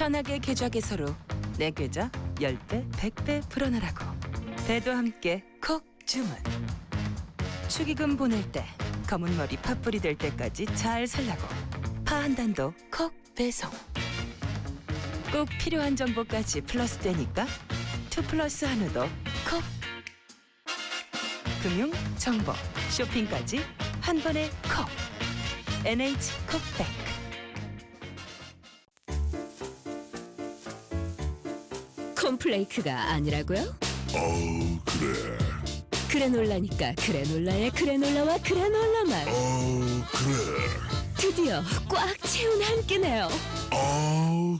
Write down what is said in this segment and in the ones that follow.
편하게 계좌 개설로 내 계좌 10배, 100배 불어넣으라고. 배도 함께 콕 주문. 축의금 보낼 때 검은 머리 팥불이 될 때까지 잘 살라고. 파 한 단도 콕 배송. 꼭 필요한 정보까지 플러스 되니까 2플러스 한우도 콕. 금융, 정보, 쇼핑까지 한 번에 콕. NH콕백. 콤플레이크가 아니라고요? 그래. 그래놀라니까 그래놀라의 그래놀라와 그래놀라만 그래. 드디어 꽉 채운 한 끼네요.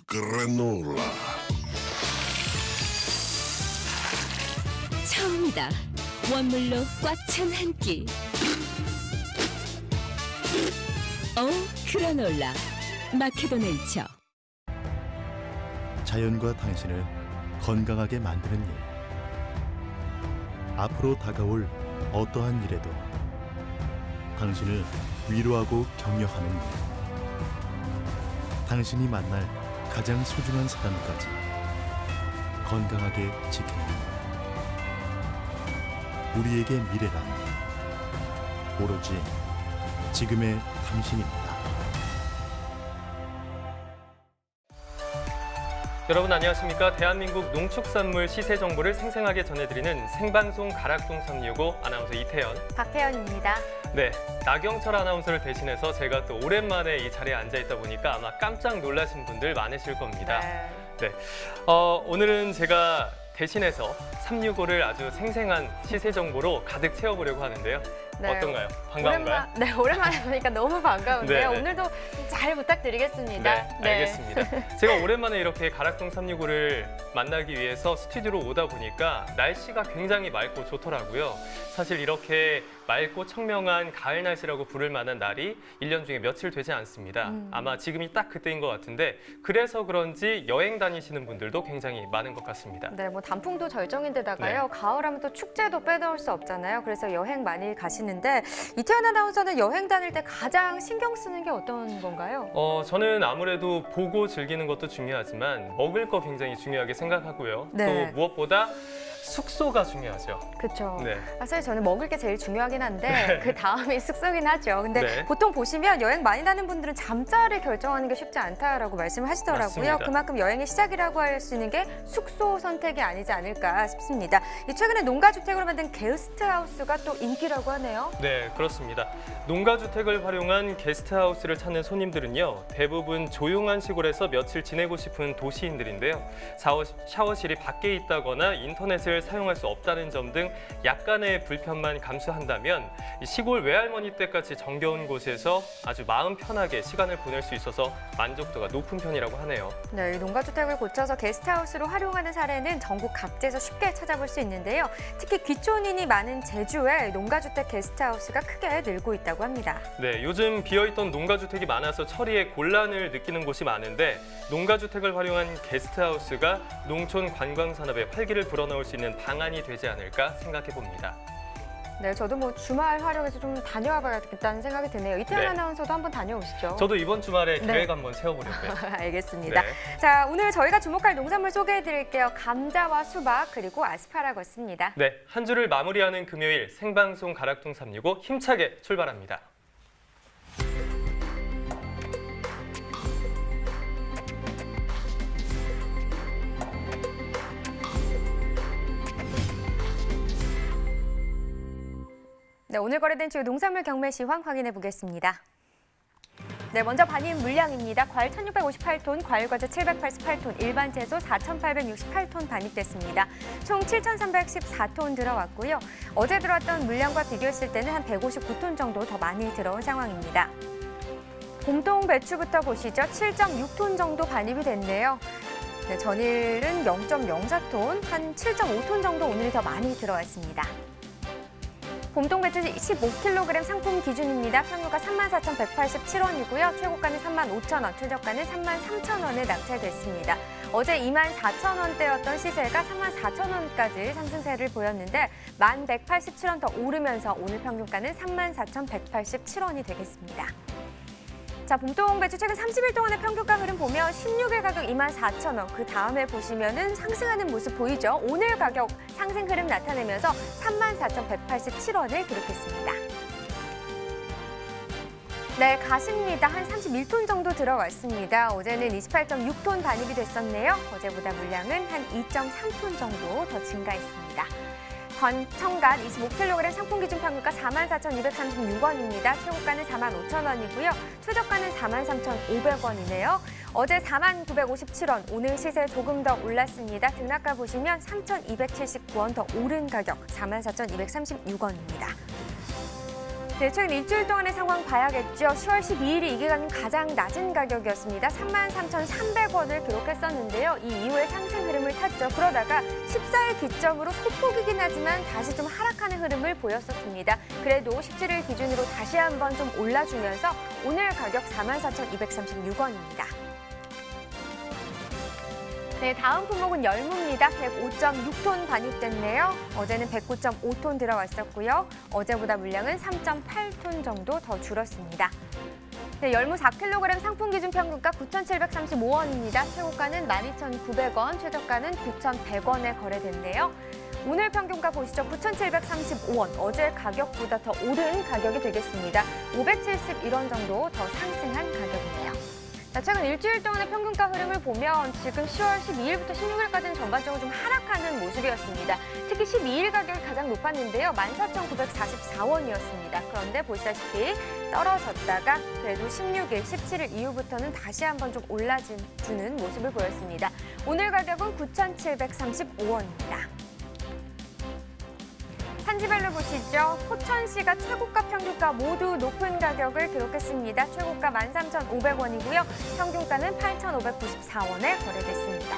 그래놀라. 처음이다. 원물로 꽉 찬 한 끼. 그래놀라 마케도 네이처. 자연과 당신을 건강하게 만드는 일. 앞으로 다가올 어떠한 일에도 당신을 위로하고 격려하는 일. 당신이 만날 가장 소중한 사람까지 건강하게 지키는 일. 우리에게 미래란 오로지 지금의 당신입니다. 여러분 안녕하십니까? 대한민국 농축산물 시세 정보를 생생하게 전해드리는 생방송 가락동 365 아나운서 이태연, 박혜연입니다. 네, 나경철 아나운서를 대신해서 제가 또 오랜만에 이 자리에 앉아 있다 보니까 아마 깜짝 놀라신 분들 많으실 겁니다. 네, 오늘은 제가 대신해서 365를 아주 생생한 시세 정보로 가득 채워보려고 하는데요. 네. 어떤가요? 반가운가요? 오랜만에 보니까 너무 반가운데요. 네. 오늘도 잘 부탁드리겠습니다. 네, 알겠습니다. 제가 오랜만에 이렇게 가락동 365를 만나기 위해서 스튜디오로 오다 보니까 날씨가 굉장히 맑고 좋더라고요. 사실 이렇게 맑고 청명한 가을 날씨라고 부를 만한 날이 1년 중에 며칠 되지 않습니다. 아마 지금이 딱 그때인 것 같은데 그래서 그런지 여행 다니시는 분들도 굉장히 많은 것 같습니다. 네, 뭐 단풍도 절정인데다가요. 가을하면 또 축제도 빼놓을 수 없잖아요. 그래서 여행 많이 가시는데 이태원 아나운서는 여행 다닐 때 가장 신경 쓰는 게 어떤 건가요? 저는 아무래도 보고 즐기는 것도 중요하지만 먹을 거 굉장히 중요하게 생각하고요. 네. 또 무엇보다 숙소가 중요하죠. 그렇죠. 네. 사실 저는 먹을 게 제일 중요하긴 한데 그 다음이 숙소긴 하죠. 근데 네. 보통 보시면 여행 많이 다니는 분들은 잠자리 결정하는 게 쉽지 않다라고 말씀을 하시더라고요. 맞습니다. 그만큼 여행의 시작이라고 할 수 있는 게 숙소 선택이 아니지 않을까 싶습니다. 최근에 농가주택으로 만든 게스트하우스가 또 인기라고 하네요. 네, 그렇습니다. 농가주택을 활용한 게스트하우스를 찾는 손님들은요. 대부분 조용한 시골에서 며칠 지내고 싶은 도시인들인데요. 샤워실이 밖에 있다거나 인터넷을 사용할 수 없다는 점 등 약간의 불편만 감수한다면 이 시골 외할머니 댁같이 정겨운 곳에서 아주 마음 편하게 시간을 보낼 수 있어서 만족도가 높은 편이라고 하네요. 네, 이 농가주택을 고쳐서 게스트하우스로 활용하는 사례는 전국 각지에서 쉽게 찾아볼 수 있는데요. 특히 귀촌인이 많은 제주에 농가주택 게스트하우스가 크게 늘고 있다고 합니다. 네, 요즘 비어있던 농가주택이 많아서 처리에 곤란을 느끼는 곳이 많은데 농가주택을 활용한 게스트하우스가 농촌 관광산업에 활기를 불어넣을 수 있는 방안이 되지 않을까 생각해 봅니다. 네, 저도 뭐 주말 활용해서 좀 다녀와 봐야겠다는 생각이 드네요. 이태원 네. 아나운서도 한번 다녀오시죠. 저도 이번 주말에 네. 계획 한번 세워보려고요. 알겠습니다. 네. 자, 오늘 저희가 주목할 농산물 소개해드릴게요. 감자와 수박 그리고 아스파라거스입니다. 네, 한 주를 마무리하는 금요일 생방송 가락동 365 힘차게 출발합니다. 네, 오늘 거래된 주요 농산물 경매 시황 확인해 보겠습니다. 네, 먼저 반입 물량입니다. 과일 1,658톤, 과일과자 788톤, 일반 채소 4,868톤 반입됐습니다. 총 7,314톤 들어왔고요. 어제 들어왔던 물량과 비교했을 때는 한 159톤 정도 더 많이 들어온 상황입니다. 봄동 배추부터 보시죠. 7.6톤 정도 반입이 됐네요. 네, 전일은 0.04톤, 한 7.5톤 정도 오늘이 더 많이 들어왔습니다. 봄동 배추 15kg 상품 기준입니다. 평유가 34,187원이고요. 최고가는 35,000원, 최저가는 33,000원에 낙찰됐습니다. 어제 24,000원대였던 시세가 34,000원까지 상승세를 보였는데 1,187원 더 오르면서 오늘 평균가는 34,187원이 되겠습니다. 자, 봄동 배추 최근 30일 동안의 평균가 흐름 보면 16일 가격 24,000원, 그 다음에 보시면은 상승하는 모습 보이죠? 오늘 가격 상승 흐름 나타내면서 34,187원을 기록했습니다. 네, 가십니다. 한 31톤 정도 들어왔습니다. 어제는 28.6톤 반입이 됐었네요. 어제보다 물량은 한 2.3톤 정도 더 증가했습니다. 청갓 25kg 상품 기준 평균가 44,236원입니다. 최고가는 45,000원이고요. 최저가는 43,500원이네요. 어제 4957원, 오늘 시세 조금 더 올랐습니다. 등락가 보시면 3,279원 더 오른 가격 44,236원입니다. 네, 최근 일주일 동안의 상황 봐야겠죠. 10월 12일이 이 기간 가장 낮은 가격이었습니다. 33,300원을 기록했었는데요. 이 이후에 상승 흐름을 탔죠. 그러다가 14일 기점으로 소폭이긴 하지만 다시 좀 하락하는 흐름을 보였었습니다. 그래도 17일 기준으로 다시 한번 좀 올라주면서 오늘 가격 44,236원입니다. 네, 다음 품목은 열무입니다. 105.6톤 반입됐네요. 어제는 109.5톤 들어왔었고요. 어제보다 물량은 3.8톤 정도 더 줄었습니다. 네, 열무 4kg 상품 기준 평균가 9,735원입니다. 최고가는 12,900원, 최저가는 9,100원에 거래됐네요. 오늘 평균가 보시죠. 9,735원, 어제 가격보다 더 오른 가격이 되겠습니다. 571원 정도 더 상승한 가격이네요. 자, 최근 일주일 동안의 평균가 흐름을 보면 지금 10월 12일부터 16일까지는 전반적으로 좀 하락하는 모습이었습니다. 특히 12일 가격이 가장 높았는데요. 14,944원이었습니다. 그런데 보시다시피 떨어졌다가 그래도 16일, 17일 이후부터는 다시 한번 좀 올라주는 모습을 보였습니다. 오늘 가격은 9,735원입니다. 산지별로 보시죠. 포천시가 최고가 평균가 모두 높은 가격을 기록했습니다. 최고가 13,500원이고요. 평균가는 8,594원에 거래됐습니다.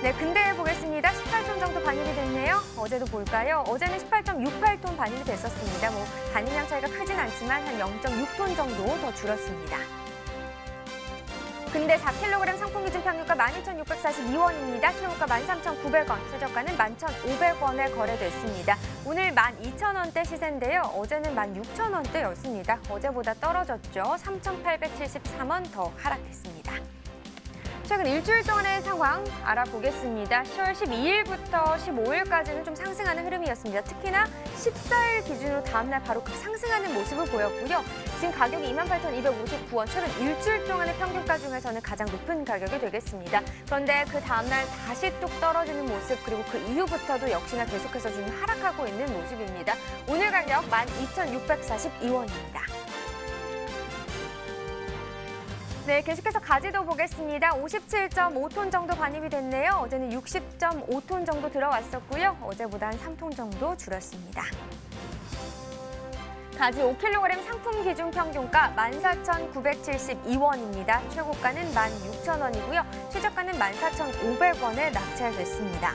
네, 근대 보겠습니다. 18톤 정도 반입이 됐네요. 어제도 볼까요? 어제는 18.68톤 반입이 됐었습니다. 반입량 차이가 크진 않지만 한 0.6톤 정도 더 줄었습니다. 근대 4kg 상품 기준 평균가 12,642원입니다. 최고가 13,900원, 최저가는 11,500원에 거래됐습니다. 오늘 12,000원대 시세인데요. 어제는 16,000원대였습니다. 어제보다 떨어졌죠. 3,873원 더 하락했습니다. 최근 일주일 동안의 상황 알아보겠습니다. 10월 12일부터 15일까지는 좀 상승하는 흐름이었습니다. 특히나 14일 기준으로 다음날 바로 급상승하는 모습을 보였고요. 지금 가격이 28,259원, 최근 일주일 동안의 평균가 중에서는 가장 높은 가격이 되겠습니다. 그런데 그 다음날 다시 뚝 떨어지는 모습, 그리고 그 이후부터도 역시나 계속해서 좀 하락하고 있는 모습입니다. 오늘 가격 12,642원입니다. 네, 계속해서 가지도 보겠습니다. 57.5톤 정도 반입이 됐네요. 어제는 60.5톤 정도 들어왔었고요. 어제보다 한 3톤 정도 줄었습니다. 가지 5kg 상품 기준 평균가 14,972원입니다. 최고가는 16,000원이고요. 최저가는 14,500원에 낙찰됐습니다.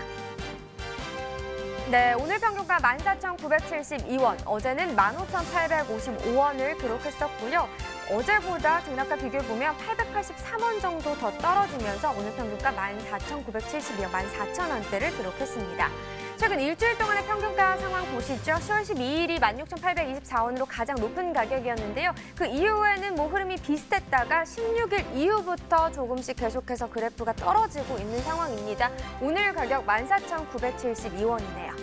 네, 오늘 평균가 14,972원, 어제는 15,855원을 기록했었고요. 어제보다 등락가 비교해보면 883원 정도 더 떨어지면서 오늘 평균가 14,972원, 14,000원대를 기록했습니다. 최근 일주일 동안의 평균가 상황 보시죠. 10월 12일이 16,824원으로 가장 높은 가격이었는데요. 그 이후에는 흐름이 비슷했다가 16일 이후부터 조금씩 계속해서 그래프가 떨어지고 있는 상황입니다. 오늘 가격 14,972원이네요.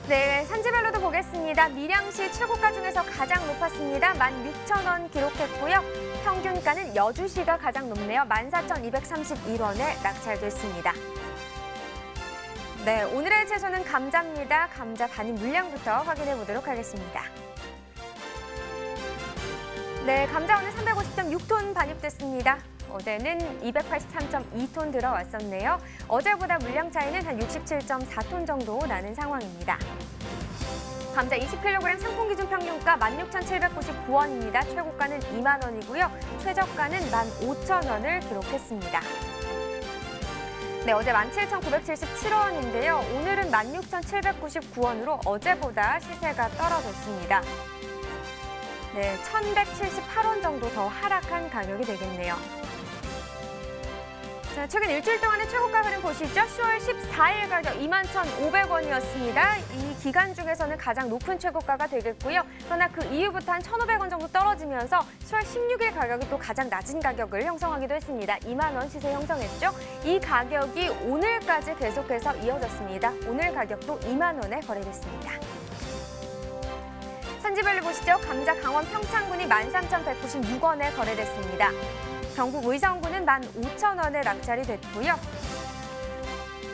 네, 산지별로도 보겠습니다. 밀양시 최고가 중에서 가장 높았습니다. 16,000원 기록했고요. 평균가는 여주시가 가장 높네요. 14,231원에 낙찰됐습니다. 네, 오늘의 채소는 감자입니다. 감자 반입 물량부터 확인해 보도록 하겠습니다. 네, 감자 오늘 350.6톤 반입됐습니다. 어제는 283.2톤 들어왔었네요. 어제보다 물량 차이는 한 67.4톤 정도 나는 상황입니다. 감자 20kg 상품 기준 평균가 16,799원입니다. 최고가는 2만 원이고요. 최저가는 15,000원을 기록했습니다. 네, 어제 17,977원인데요. 오늘은 16,799원으로 어제보다 시세가 떨어졌습니다. 네, 1,178원 정도 더 하락한 가격이 되겠네요. 자, 최근 일주일 동안의 최고가 흐름 보시죠. 10월 14일 가격 21,500원이었습니다. 이 기간 중에서는 가장 높은 최고가가 되겠고요. 그러나 그 이후부터 한 1,500원 정도 떨어지면서 10월 16일 가격이 또 가장 낮은 가격을 형성하기도 했습니다. 2만 원 시세 형성했죠. 이 가격이 오늘까지 계속해서 이어졌습니다. 오늘 가격도 2만 원에 거래됐습니다. 산지별로 보시죠. 감자 강원 평창군이 13,196원에 거래됐습니다. 경북 의성군은 15,000원에 낙찰이 됐고요.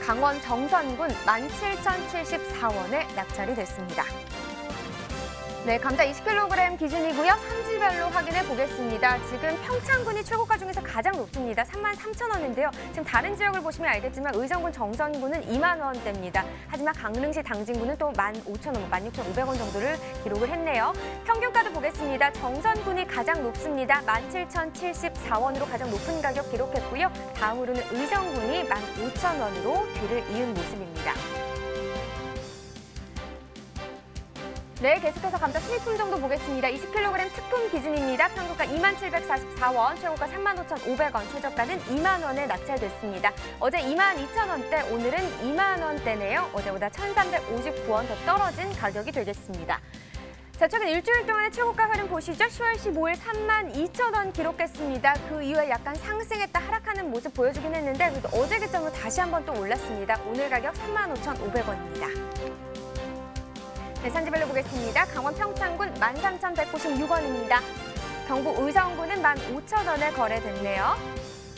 강원 정선군 17,074원에 낙찰이 됐습니다. 네, 감자 20kg 기준이고요. 산지별로 확인해 보겠습니다. 지금 평창군이 최고가 중에서 가장 높습니다. 33,000원인데요. 지금 다른 지역을 보시면 알겠지만 의성군, 정선군은 2만 원대입니다. 하지만 강릉시, 당진군은 또 15,000원, 16,500원 정도를 기록을 했네요. 평균가도 보겠습니다. 정선군이 가장 높습니다. 17,074원으로 가장 높은 가격 기록했고요. 다음으로는 의성군이 15,000원으로 뒤를 이은 모습입니다. 네, 계속해서 감자 수입품 정도 보겠습니다. 20kg 특품 기준입니다. 평균가 27,44원, 최고가 35,500원, 최저가는 2만 원에 낙찰됐습니다. 어제 22,000원대, 오늘은 2만 원대네요. 어제보다 1,359원 더 떨어진 가격이 되겠습니다. 자, 최근 일주일 동안의 최고가 흐름 보시죠. 10월 15일 32,000원 기록했습니다. 그 이후에 약간 상승했다 하락하는 모습 보여주긴 했는데 그래도 어제 기점으로 다시 한번 또 올랐습니다. 오늘 가격 35,500원입니다. 네, 산지별로 보겠습니다. 강원 평창군 13,196원입니다. 경북 의성군은 15,000원에 거래됐네요.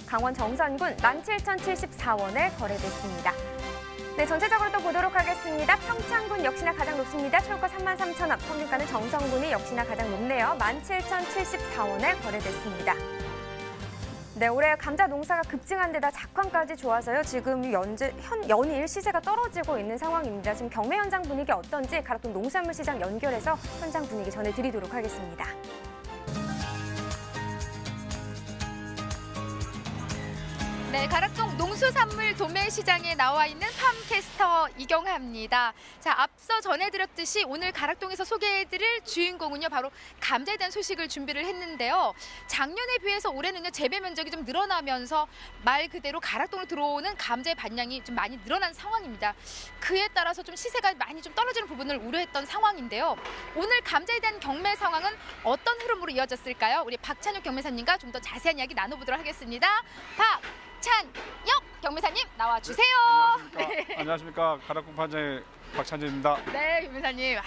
강원 정선군 17,074원에 거래됐습니다. 네, 전체적으로 또 보도록 하겠습니다. 평창군 역시나 가장 높습니다. 최고가 33,000원, 평균가는 정선군이 역시나 가장 높네요. 17,074원에 거래됐습니다. 네, 올해 감자 농사가 급증한 데다 작황까지 좋아서요. 지금 연일 시세가 떨어지고 있는 상황입니다. 지금 경매 현장 분위기 어떤지 가락동 농산물 시장 연결해서 현장 분위기 전해드리도록 하겠습니다. 네, 가락동 농수산물 도매시장에 나와 있는 팜캐스터 이경하입니다. 자, 앞서 전해드렸듯이 오늘 가락동에서 소개해드릴 주인공은요, 바로 감자에 대한 소식을 준비를 했는데요. 작년에 비해서 올해는요, 재배 면적이 좀 늘어나면서 말 그대로 가락동으로 들어오는 감자의 반량이 좀 많이 늘어난 상황입니다. 그에 따라서 좀 시세가 많이 좀 떨어지는 부분을 우려했던 상황인데요. 오늘 감자에 대한 경매 상황은 어떤 흐름으로 이어졌을까요? 우리 박찬욱 경매사님과 좀 더 자세한 이야기 나눠보도록 하겠습니다. 박찬욱 경매사님 나와주세요. 안녕하십니까. 네. 안녕하십니까. 가락동 판장의 박찬욱입니다. 네, 경매사님.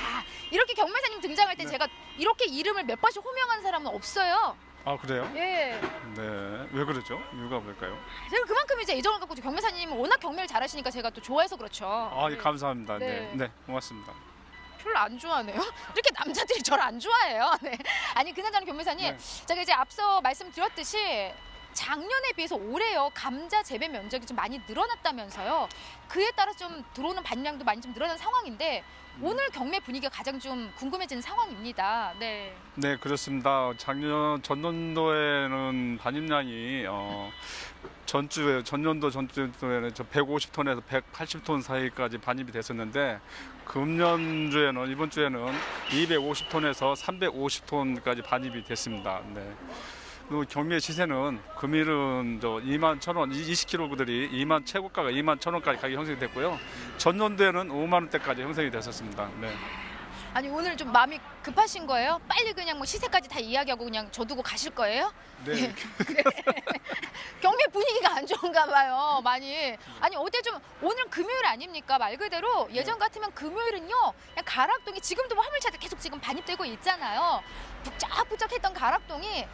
이렇게 경매사님 등장할 때 제가 이렇게 이름을 몇 번씩 호명한 사람은 없어요. 아, 그래요? 예. 네. 왜 그러죠? 이유가 뭘까요? 제가 그만큼 이제 애정을 갖고 경매사님은 워낙 경매를 잘하시니까 제가 또 좋아해서 그렇죠. 아, 예, 네. 감사합니다. 네. 네. 네, 고맙습니다. 별로 안 좋아하네요. 이렇게 남자들이 저를 안 좋아해요. 네. 아니, 그나저나 경매사님, 네. 제가 이제 앞서 말씀드렸듯이 작년에 비해서 올해요, 감자 재배 면적이 좀 많이 늘어났다면서요. 그에 따라 좀 들어오는 반량도 많이 좀 늘어난 상황인데 오늘 경매 분위기가 가장 좀 궁금해지는 상황입니다. 네. 네, 그렇습니다. 전년도에는 반입량이 전년도에는 저 150톤에서 180톤 사이까지 반입이 됐었는데 이번 주에는 250톤에서 350톤까지 반입이 됐습니다. 네. 그리고 경매 시세는 금일은 21,000원, 20kg들이 최고가가 21,000원까지 가격이 형성이 됐고요. 전년도에는 5만 원대까지 형성이 됐었습니다. 네. 아니, 오늘 좀 마음이 급하신 거예요? 빨리 그냥 뭐 시세까지 다 이야기하고 그냥 져두고 가실 거예요? 네. 경매 분위기가 안 좋은가 봐요, 많이. 아니, 오늘 금요일 아닙니까? 말 그대로 예전 같으면 금요일은요, 그냥 가락동이 지금도 뭐 화물차들 계속 지금 반입되고 있잖아요. 북적북적했던 가락동이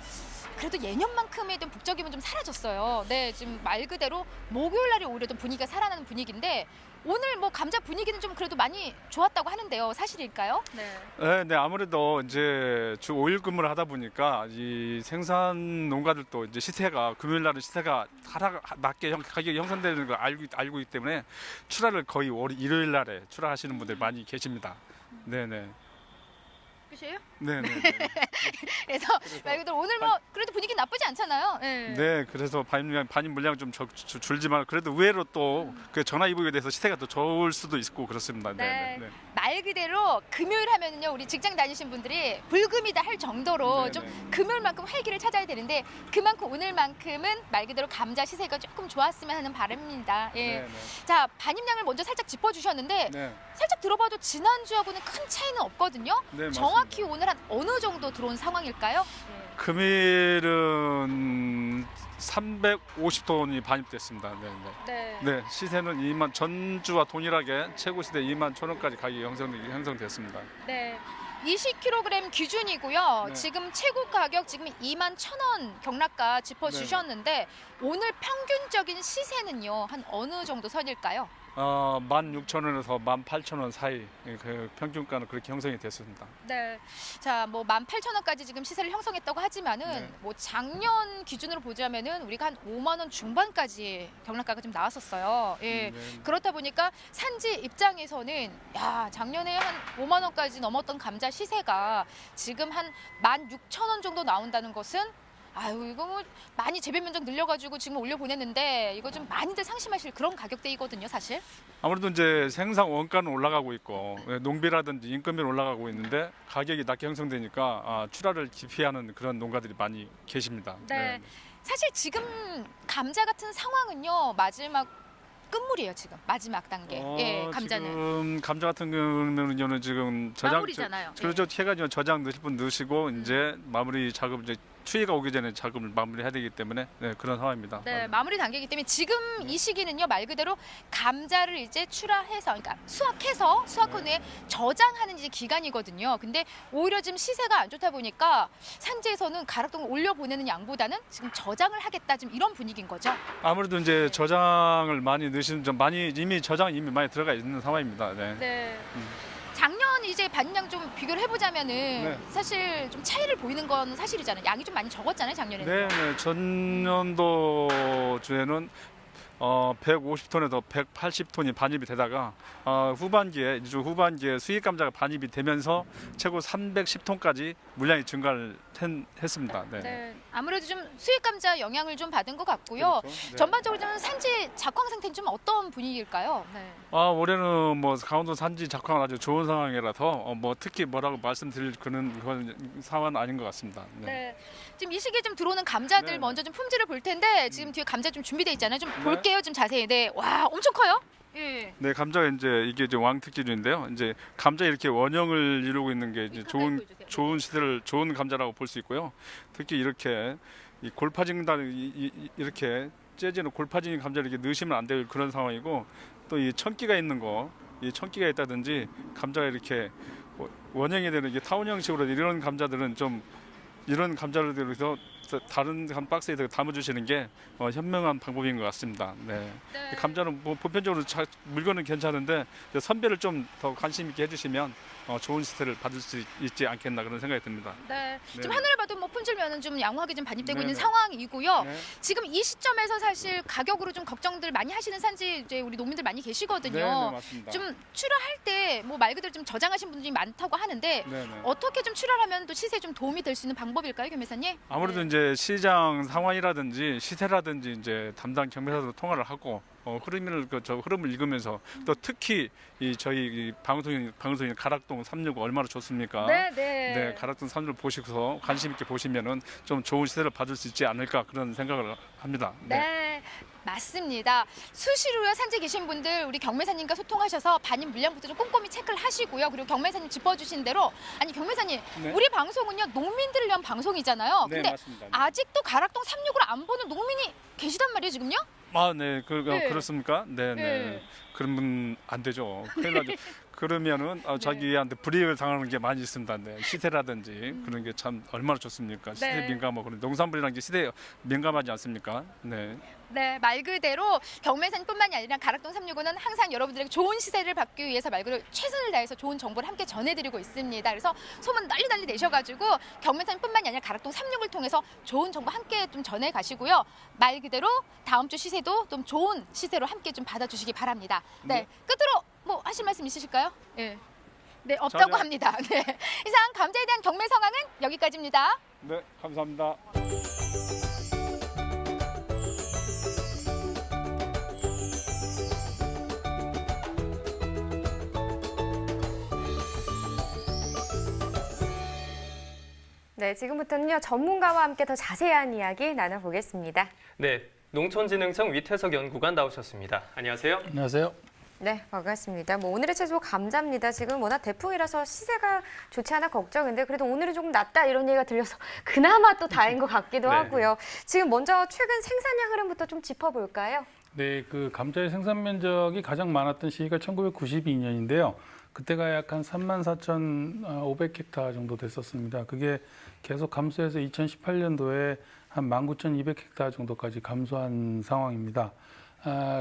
그래도 예년만큼의 좀 북적임은 좀 사라졌어요. 네, 지금 말 그대로 목요일 날이 오히려 좀 분위기가 살아나는 분위기인데 오늘 뭐 감자 분위기는 좀 그래도 많이 좋았다고 하는데요. 사실일까요? 네. 네, 아무래도 이제 주 5일 근무를 하다 보니까 이 생산 농가들도 이제 시세가 금요일 날은 시세가 낮게 가격이 형성되는 걸 알고 있기 때문에 출하를 거의 일요일 날에 출하하시는 분들이 많이 계십니다. 네, 네. 뜻이에요? 네, 네. 그래서 말 그대로 오늘 뭐 그래도 분위기 나쁘지 않잖아요. 네. 네, 그래서 반입 물량 좀 줄지만 그래도 의외로 또 그 전화위복에 대해서 시세가 더 좋을 수도 있고 그렇습니다. 네. 네, 네. 말 그대로 금요일 하면은요 우리 직장 다니신 분들이 불금이다 할 정도로 네, 좀 네. 금요일만큼 활기를 찾아야 되는데 그만큼 오늘만큼은 말 그대로 감자 시세가 조금 좋았으면 하는 바람입니다. 예. 네, 네. 자 반입량을 먼저 살짝 짚어주셨는데 네. 살짝 들어봐도 지난주하고는 큰 차이는 없거든요. 네, 정확히 오늘 한 어느 정도 들어온 상황일까요? 금일은 350톤이 반입됐습니다. 네, 네. 네. 네, 시세는 2만 전주와 동일하게 최고 시대 2만 1,000원까지 가격이 형성됐습니다. 네. 20kg 기준이고요. 네. 지금 최고 가격 지금 2만 1,000원 경락가 짚어주셨는데 오늘 평균적인 시세는요 한 어느 정도 선일까요? 16,000원에서 18,000원 사이 그 평균가는 그렇게 형성이 됐습니다. 네. 자, 뭐 18,000원까지 지금 시세를 형성했다고 하지만은 네. 뭐 작년 기준으로 보자면은 우리가 한 5만 원 중반까지 경락가가 좀 나왔었어요. 예. 네. 그렇다 보니까 산지 입장에서는 야, 작년에 한 5만 원까지 넘었던 감자 시세가 지금 한 16,000원 정도 나온다는 것은 아유 이거 뭐 많이 재배 면적 늘려가지고 지금 올려 보냈는데 이거 좀 많이들 상심하실 그런 가격대이거든요, 사실. 아무래도 이제 생산 원가는 올라가고 있고 농비라든지 인건비는 올라가고 있는데 가격이 낮게 형성되니까 출하를 기피하는 그런 농가들이 많이 계십니다. 네. 사실 지금 감자 같은 상황은요 마지막 끝물이에요 지금 마지막 단계. 예, 감자는. 지금 감자 같은 경우는 지금 마무리잖아요. 그렇죠. 해가지고 저장 넣으실 분 넣으시고 이제 마무리 작업 이제 추위가 오기 전에 작업을 마무리해야 되기 때문에 네, 그런 상황입니다. 네, 마무리 단계이기 때문에 지금 이 시기는요 말 그대로 감자를 이제 출하해서 그러니까 수확해서 수확한 후에 저장하는 이제 기간이거든요. 근데 오히려 지금 시세가 안 좋다 보니까 산지에서는 가락동을 올려 보내는 양보다는 지금 저장을 하겠다 지금 이런 분위기인 거죠. 아무래도 이제 저장을 많이 넣으시는 좀 많이 이미 저장 이미 많이 들어가 있는 상황입니다. 네. 네. 작년 이제 반량 좀 비교를 해보자면은 네. 사실 좀 차이를 보이는 건 사실이잖아요. 양이 좀 많이 적었잖아요 작년에는. 네, 전년도 주에는 150톤에서 180톤이 반입이 되다가 후반기에 수입 감자가 반입이 되면서 최고 310톤까지 물량이 증가를 했습니다. 네. 네. 아무래도 좀 수입 감자 영향을 좀 받은 것 같고요. 그렇죠. 네. 전반적으로 좀 산지 작황 상태는 좀 어떤 분위기일까요? 네. 올해는 뭐 강원도 산지 작황은 아주 좋은 상황이라서 뭐 특히 뭐라고 말씀드릴 그런 상황은 아닌 것 같습니다. 네. 네. 지금 이 시기에 좀 들어오는 감자들 네. 먼저 좀 품질을 볼 텐데 지금 뒤에 감자 좀 준비돼 있잖아요. 좀 네. 볼게요, 좀 자세히. 네, 와 엄청 커요. 예. 네, 감자가 이게 이제 왕특기류인데요. 이제 감자 이렇게 원형을 이루고 있는 게 이제 좋은 시대를 좋은 감자라고 볼 수 있고요. 특히 이렇게 이 골파진단 이렇게 째지는 골파진 감자를 이렇게 넣으시면 안 될 그런 상황이고 또 이 천기가 있는 이 천기가 있다든지 감자가 이렇게 원형이 되는 게 타원형식으로 이런 감자들은 좀 이런 감자를 들여서 다른 한 박스에 담아주시는 게 현명한 방법인 것 같습니다. 네. 네. 감자는 뭐 보편적으로 물건은 괜찮은데 선별을 좀 더 관심 있게 해주시면 좋은 시세를 받을 수 있지 않겠나 그런 생각이 듭니다. 네. 네. 지금 하늘을 봐도 뭐 품질면은 좀 양호하게 좀 반입되고 네, 있는 네. 상황이고요. 네. 지금 이 시점에서 사실 가격으로 좀 걱정들 많이 하시는 산지 이제 우리 농민들 많이 계시거든요. 네, 맞습니다. 좀 출하할 때 뭐 말 그대로 좀 저장하신 분들이 많다고 하는데 네, 네. 어떻게 좀 출하하면 또 시세에 좀 도움이 될 수 있는 방법일까요, 경매사님? 아무래도 이제 시장 상황이라든지 시세라든지 이제 담당 경매사로 통화를 하고 흐름을 읽으면서 또 특히 저희 방송인 가락동 365 얼마나 좋습니까? 네. 네, 가락동 365 보시고서 관심 있게 보시면은 좀 좋은 시세를 받을 수 있지 않을까 그런 생각을 합니다. 네. 맞습니다. 수시로요 산지에 계신 분들 우리 경매사님과 소통하셔서 반입 물량부터 좀 꼼꼼히 체크를 하시고요. 그리고 경매사님 짚어주신 대로 아니 경매사님 네. 우리 방송은요 농민들을 위한 방송이잖아요. 네, 근데 맞습니다. 아직도 가락동 365를 안 보는 농민이 계시단 말이에요 지금요? 네, 네. 그렇습니까? 네, 네. 네. 그러면 안 되죠. 큰일 나죠. 그러면은 자기한테 불이익을 당하는 게 많이 있습니다. 네. 시세라든지 그런 게 참 얼마나 좋습니까? 시세 네. 민감하고 그런 농산물이라는 게 시대에 민감하지 않습니까? 네. 네, 말 그대로 경매사님뿐만이 아니라 가락동 365는 항상 여러분들에게 좋은 시세를 받기 위해서 말 그대로 최선을 다해서 좋은 정보를 함께 전해드리고 있습니다. 그래서 소문 널리 내셔가지고 경매사님뿐만이 아니라 가락동 365를 통해서 좋은 정보 함께 좀 전해 가시고요. 말 그대로 다음 주 시세도 좀 좋은 시세로 함께 좀 받아주시기 바랍니다. 네, 끝으로 뭐 하실 말씀 있으실까요? 네. 네, 없다고 전혀- 합니다. 네. 이상 감자에 대한 경매 상황은 여기까지입니다. 네, 감사합니다. 네, 지금부터는요 전문가와 함께 더 자세한 이야기 나눠보겠습니다. 네, 농촌진흥청 위태석 연구관 나오셨습니다. 안녕하세요. 안녕하세요. 네, 반갑습니다. 오늘의 채소 감자입니다. 지금 워낙 대풍이라서 시세가 좋지 않아 걱정인데 그래도 오늘은 조금 낫다 이런 얘기가 들려서 그나마 또 다행인 것 같기도 네. 하고요. 지금 먼저 최근 생산량 흐름부터 좀 짚어볼까요? 네, 그 감자의 생산 면적이 가장 많았던 시기가 1992년인데요. 그때가 약 한 34,500헥타 정도 됐었습니다. 그게 계속 감소해서 2018년도에 한 19,200헥타 정도까지 감소한 상황입니다.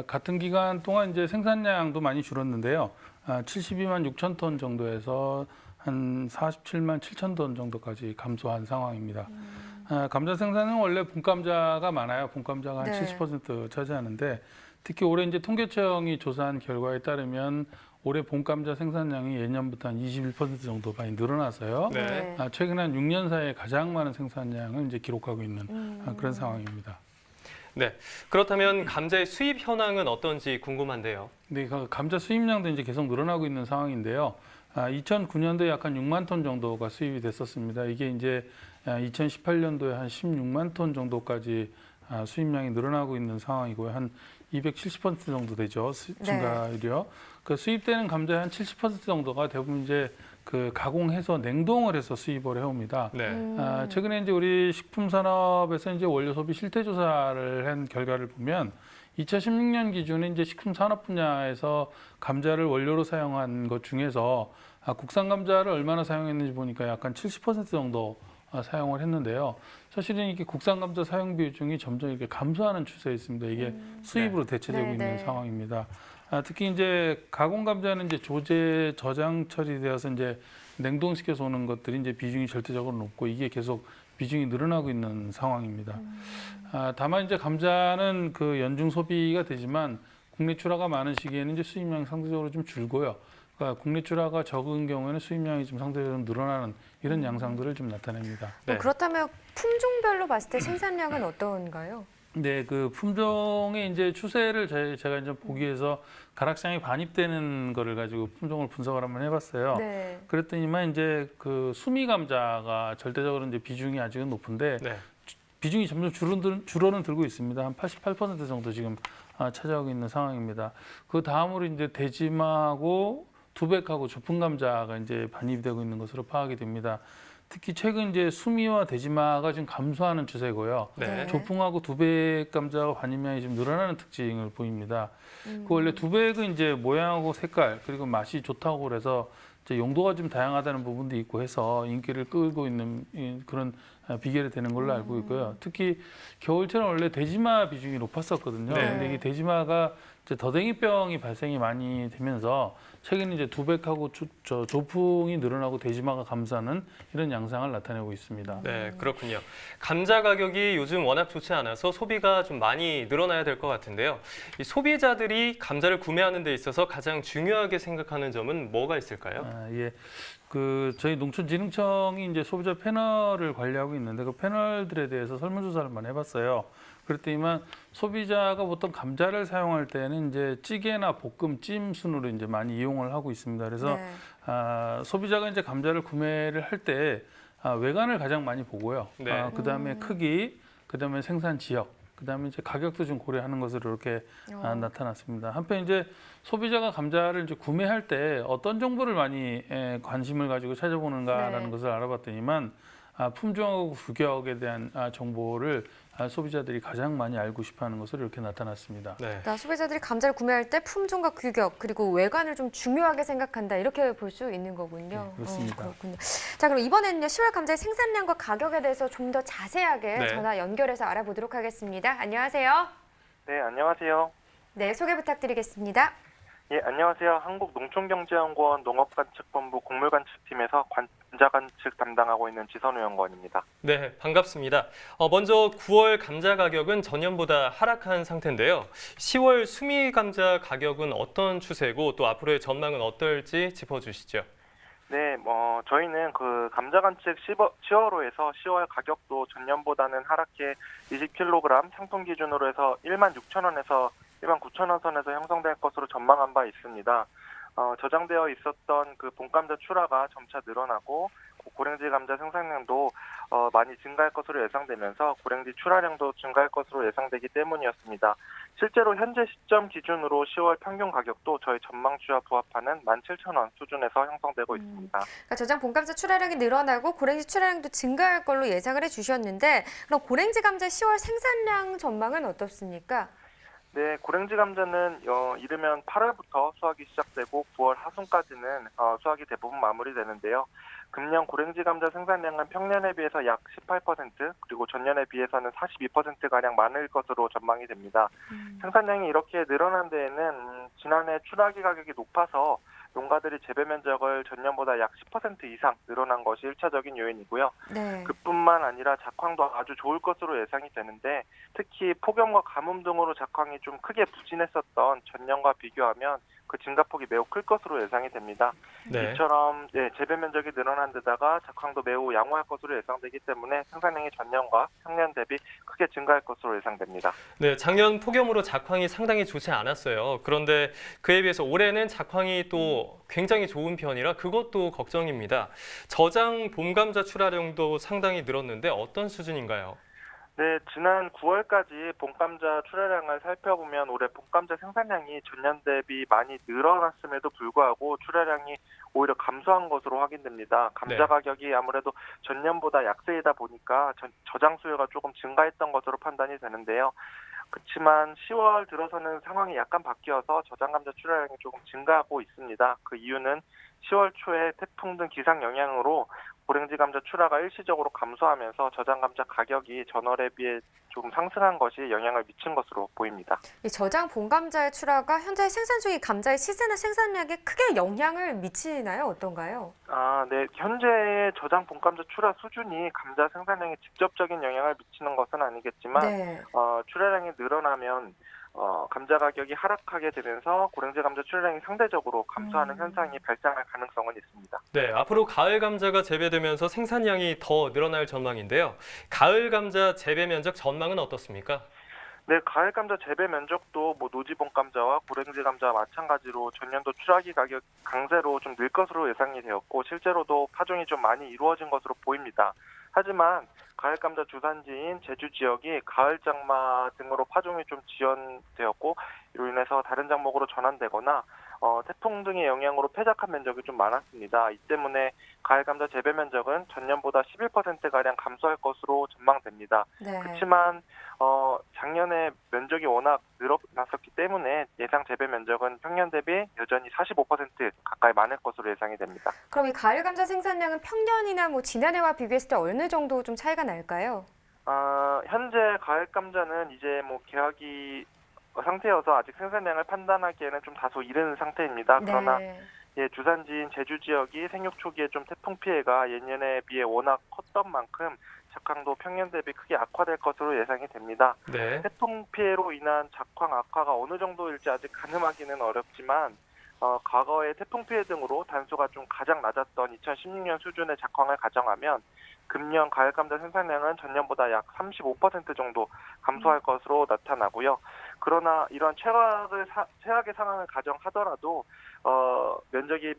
같은 기간 동안 이제 생산량도 많이 줄었는데요. 72만 6천 톤 정도에서 한 47만 7천 톤 정도까지 감소한 상황입니다. 감자 생산은 원래 봄감자가 많아요. 봄감자가 한 네. 70% 차지하는데 특히 올해 이제 통계청이 조사한 결과에 따르면 올해 봄감자 생산량이 예년부터 한 21% 정도 많이 늘어나서요. 네. 최근 한 6년 사이에 가장 많은 생산량을 이제 기록하고 있는 그런 상황입니다. 네, 그렇다면 감자의 수입 현황은 어떤지 궁금한데요. 네, 그 감자 수입량도 이제 계속 늘어나고 있는 상황인데요. 2009년도에 약 한 6만 톤 정도가 수입이 됐었습니다. 이게 이제 2018년도에 한 16만 톤 정도까지 수입량이 늘어나고 있는 상황이고요. 한 270% 정도 되죠. 증가율이요. 그 수입되는 감자의 한 70% 정도가 대부분 이제 그 가공해서 냉동을 해서 수입을 해옵니다. 네. 최근에 이제 우리 식품산업에서 이제 원료 소비 실태 조사를 한 결과를 보면 2016년 기준에 이제 식품산업 분야에서 감자를 원료로 사용한 것 중에서 국산 감자를 얼마나 사용했는지 보니까 약간 70% 정도 사용을 했는데요. 사실은 이게 국산 감자 사용 비중이 점점 이렇게 감소하는 추세에 있습니다. 이게 수입으로 대체되고 네, 있는 네. 상황입니다. 특히 이제 가공 감자는 이제 조제 저장 처리되어서 이제 냉동시켜서 오는 것들이 이제 비중이 절대적으로 높고 이게 계속 비중이 늘어나고 있는 상황입니다. 다만 이제 감자는 그 연중 소비가 되지만 국내 출하가 많은 시기에는 이제 수입량이 상대적으로 좀 줄고요. 그러니까 국내 출하가 적은 경우에는 수입량이 좀 상대적으로 늘어나는 이런 양상들을 좀 나타냅니다. 네. 그렇다면 품종별로 봤을 때 생산량은 어떤가요? 네, 그 품종의 이제 추세를 제가 이제 보기 위해서 가락상에 반입되는 거를 가지고 품종을 분석을 한번 해봤어요. 네. 그랬더니만 이제 그 수미 감자가 절대적으로 이제 비중이 아직은 높은데 네. 비중이 점점 줄어는 들고 있습니다. 한 88% 정도 지금 차지하고 있는 상황입니다. 그 다음으로 이제 대지마하고 두백하고 조풍 감자가 이제 반입이 되고 있는 것으로 파악이 됩니다. 특히 최근 이제 수미와 대지마가 지금 감소하는 추세고요. 네. 조풍하고 두백 감자가 반입량이 좀 늘어나는 특징을 보입니다. 그 원래 두백은 이제 모양하고 색깔 그리고 맛이 좋다고 그래서 이제 용도가 좀 다양하다는 부분도 있고 해서 인기를 끌고 있는 그런 비결이 되는 걸로 알고 있고요. 특히 겨울철은 원래 대지마 비중이 높았었거든요. 네. 근데 이 대지마가 이제 더댕이병이 발생이 많이 되면서 최근 이제 두백하고 조풍이 늘어나고 대지마가 감소하는 이런 양상을 나타내고 있습니다. 네, 그렇군요. 감자 가격이 요즘 워낙 좋지 않아서 소비가 좀 많이 늘어나야 될 것 같은데요. 이 소비자들이 감자를 구매하는 데 있어서 가장 중요하게 생각하는 점은 뭐가 있을까요? 예. 그 저희 농촌진흥청이 이제 소비자 패널을 관리하고 있는데 그 패널들에 대해서 설문조사를 한번 해봤어요. 그랬더니만 소비자가 보통 감자를 사용할 때는 이제 찌개나 볶음, 찜 순으로 이제 많이 이용을 하고 있습니다. 그래서 네. 소비자가 이제 감자를 구매를 할 때 외관을 가장 많이 보고요. 네. 그다음에 크기, 그다음에 생산 지역, 그다음에 이제 가격도 좀 고려하는 것으로 이렇게 나타났습니다. 한편 이제 소비자가 감자를 이제 구매할 때 어떤 정보를 많이 관심을 가지고 찾아보는가라는 네. 것을 알아봤더니만 품종하고 규격에 대한 정보를 소비자들이 가장 많이 알고 싶어하는 것으로 이렇게 나타났습니다. 네. 그러니까 소비자들이 감자를 구매할 때 품종과 규격 그리고 외관을 좀 중요하게 생각한다 이렇게 볼 수 있는 거군요. 네, 그렇습니다. 그렇군요. 자, 그럼 이번에는요 10월 감자의 생산량과 가격에 대해서 좀 더 자세하게 네. 전화 연결해서 알아보도록 하겠습니다. 안녕하세요. 네, 안녕하세요. 네, 소개 부탁드리겠습니다. 예, 안녕하세요. 한국농촌경제연구원 농업관측본부 곡물관측팀에서 감자관측 담당하고 있는 지선우 연구원입니다. 네, 반갑습니다. 먼저 9월 감자 가격은 전년보다 하락한 상태인데요. 10월 수미 감자 가격은 어떤 추세고 또 앞으로의 전망은 어떨지 짚어주시죠. 네, 저희는 그 감자 관측 10월호에서 10월 가격도 전년보다는 하락해 20kg 상품 기준으로 해서 16,000원에서 19,000원 선에서 형성될 것으로 전망한 바 있습니다. 저장되어 있었던 그 본감자 출하가 점차 늘어나고 고랭지 감자 생산량도 많이 증가할 것으로 예상되면서 고랭지 출하량도 증가할 것으로 예상되기 때문이었습니다. 실제로 현재 시점 기준으로 10월 평균 가격도 저희 전망치와 부합하는 17,000원 수준에서 형성되고 있습니다. 그러니까 저장 본감자 출하량이 늘어나고 고랭지 출하량도 증가할 걸로 예상을 해주셨는데 그럼 고랭지 감자 10월 생산량 전망은 어떻습니까? 네, 고랭지 감자는 이르면 8월부터 수확이 시작되고 9월 하순까지는 수확이 대부분 마무리되는데요. 금년 고랭지 감자 생산량은 평년에 비해서 약 18% 그리고 전년에 비해서는 42%가량 많을 것으로 전망이 됩니다. 생산량이 이렇게 늘어난 데에는 지난해 출하기 가격이 높아서 농가들이 재배 면적을 전년보다 약 10% 이상 늘어난 것이 1차적인 요인이고요. 네. 그뿐만 아니라 작황도 아주 좋을 것으로 예상이 되는데 특히 폭염과 가뭄 등으로 작황이 좀 크게 부진했었던 전년과 비교하면 그 증가폭이 매우 클 것으로 예상이 됩니다. 네. 이처럼 재배 면적이 늘어난 데다가 작황도 매우 양호할 것으로 예상되기 때문에 생산량이 전년과 평년 대비 크게 증가할 것으로 예상됩니다. 네, 작년 폭염으로 작황이 상당히 좋지 않았어요. 그런데 그에 비해서 올해는 작황이 또 굉장히 좋은 편이라 그것도 걱정입니다. 저장 봄감자 출하량도 상당히 늘었는데 어떤 수준인가요? 네, 지난 9월까지 봄감자 출하량을 살펴보면 올해 봄감자 생산량이 전년 대비 많이 늘어났음에도 불구하고 출하량이 오히려 감소한 것으로 확인됩니다. 감자 네. 가격이 아무래도 전년보다 약세이다 보니까 저장 수요가 조금 증가했던 것으로 판단이 되는데요. 그렇지만 10월 들어서는 상황이 약간 바뀌어서 저장 감자 출하량이 조금 증가하고 있습니다. 그 이유는 10월 초에 태풍 등 기상 영향으로 고랭지 감자 출하가 일시적으로 감소하면서 저장 감자 가격이 전월에 비해 조금 상승한 것이 영향을 미친 것으로 보입니다. 이 저장 본감자의 출하가 현재 생산 중인 감자의 시세나 생산량에 크게 영향을 미치나요? 어떤가요? 네. 현재의 저장 본감자 출하 수준이 감자 생산량에 직접적인 영향을 미치는 것은 아니겠지만 네. 출하량이 늘어나면 감자 가격이 하락하게 되면서 고랭지 감자 출하량이 상대적으로 감소하는 현상이 발생할 가능성은 있습니다. 네, 앞으로 가을 감자가 재배되면서 생산량이 더 늘어날 전망인데요. 가을 감자 재배 면적 전망은 어떻습니까? 네, 가을 감자 재배 면적도 노지본 감자와 고랭지 감자와 마찬가지로 전년도 출하기 가격 강세로 좀 늘 것으로 예상이 되었고 실제로도 파종이 좀 많이 이루어진 것으로 보입니다. 하지만 가을 감자 주산지인 제주 지역이 가을 장마 등으로 파종이 좀 지연되었고 이로 인해서 다른 작목으로 전환되거나 태풍 등의 영향으로 폐작한 면적이 좀 많았습니다. 이 때문에 가을 감자 재배 면적은 전년보다 11%가량 감소할 것으로 전망됩니다. 네. 그렇지만 작년에 면적이 워낙 늘어났었기 때문에 예상 재배 면적은 평년 대비 여전히 45% 가까이 많을 것으로 예상이 됩니다. 그럼 이 가을 감자 생산량은 평년이나 지난해와 비교했을 때 어느 정도 좀 차이가 날까요? 현재 가을 감자는 이제 개화기 상태여서 아직 생산량을 판단하기에는 좀 다소 이른 상태입니다. 그러나 네. 주산지인 제주 지역이 생육 초기에 좀 태풍 피해가 예년에 비해 워낙 컸던 만큼 작황도 평년 대비 크게 악화될 것으로 예상이 됩니다. 네. 태풍 피해로 인한 작황 악화가 어느 정도일지 아직 가늠하기는 어렵지만 과거의 태풍 피해 등으로 단수가 좀 가장 낮았던 2016년 수준의 작황을 가정하면 금년 가을 감자 생산량은 전년보다 약 35% 정도 감소할 것으로 나타나고요. 그러나 이런 최악의 상황을 가정하더라도 면적이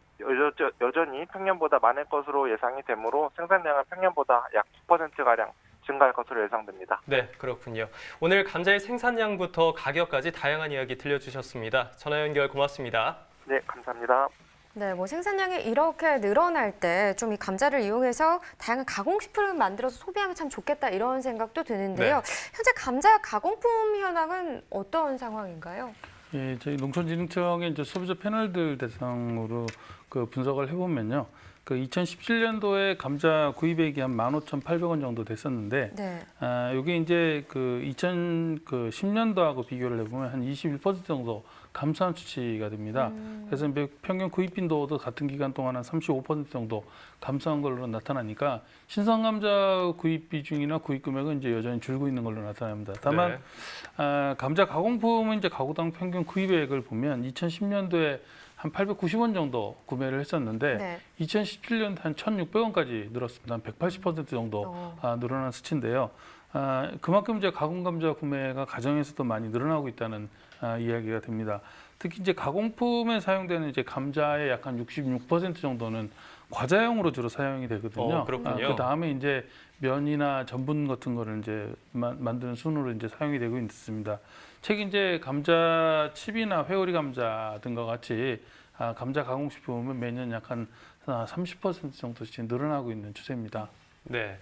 여전히 평년보다 많을 것으로 예상이 되므로 생산량은 평년보다 약 9%가량 증가할 것으로 예상됩니다. 네, 그렇군요. 오늘 감자의 생산량부터 가격까지 다양한 이야기 들려주셨습니다. 전화 연결 고맙습니다. 네, 감사합니다. 네, 생산량이 이렇게 늘어날 때 좀 이 감자를 이용해서 다양한 가공식품을 만들어서 소비하면 참 좋겠다 이런 생각도 드는데요. 현재 감자 가공품 현황은 어떤 상황인가요? 예, 저희 농촌진흥청의 소비자 패널들 대상으로 분석을 해보면요. 2017년도에 감자 구입액이 한 15,800원 정도 됐었는데, 네. 이게 이제 2010년도하고 비교를 해보면 한 21% 정도 감소한 수치가 됩니다. 그래서 평균 구입 빈도도 같은 기간 동안 한 35% 정도 감소한 걸로 나타나니까 신선 감자 구입 비중이나 구입 금액은 이제 여전히 줄고 있는 걸로 나타납니다. 다만 감자 가공품은 이제 가구당 평균 구입액을 보면 2010년도에 한 890원 정도 구매를 했었는데 네. 2017년도 한 1,600원까지 늘었습니다. 한 180% 정도 늘어난 수치인데요. 그만큼 이제 가공 감자 구매가 가정에서도 많이 늘어나고 있다는 이야기가 됩니다. 특히 이제 가공품에 사용되는 이제 감자의 약 한 66% 정도는 과자용으로 주로 사용이 되거든요. 그렇군요. 그 다음에 이제 면이나 전분 같은 거를 이제 만드는 순으로 이제 사용이 되고 있습니다. 특히 이제 감자 칩이나 회오리 감자 등과 같이 감자 가공식품은 매년 약 한 30% 정도씩 늘어나고 있는 추세입니다. 네.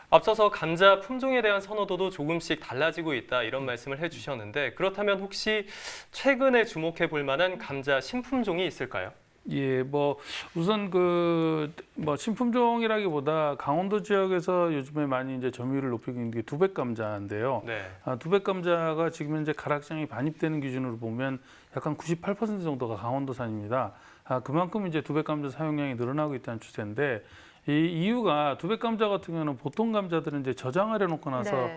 앞서서 감자 품종에 대한 선호도도 조금씩 달라지고 있다 이런 말씀을 해주셨는데 그렇다면 혹시 최근에 주목해 볼 만한 감자 신품종이 있을까요? 예, 뭐 우선 뭐 신품종이라기보다 강원도 지역에서 요즘에 많이 이제 점유율을 높이고 있는 게 두백 감자인데요. 네. 두백 감자가 지금 현재 가락시장이 반입되는 기준으로 보면 약간 98% 정도가 강원도산입니다. 그만큼 이제 두백 감자 사용량이 늘어나고 있다는 추세인데 이 이유가 두백 감자 같은 경우는 보통 감자들은 이제 저장하려 놓고 나서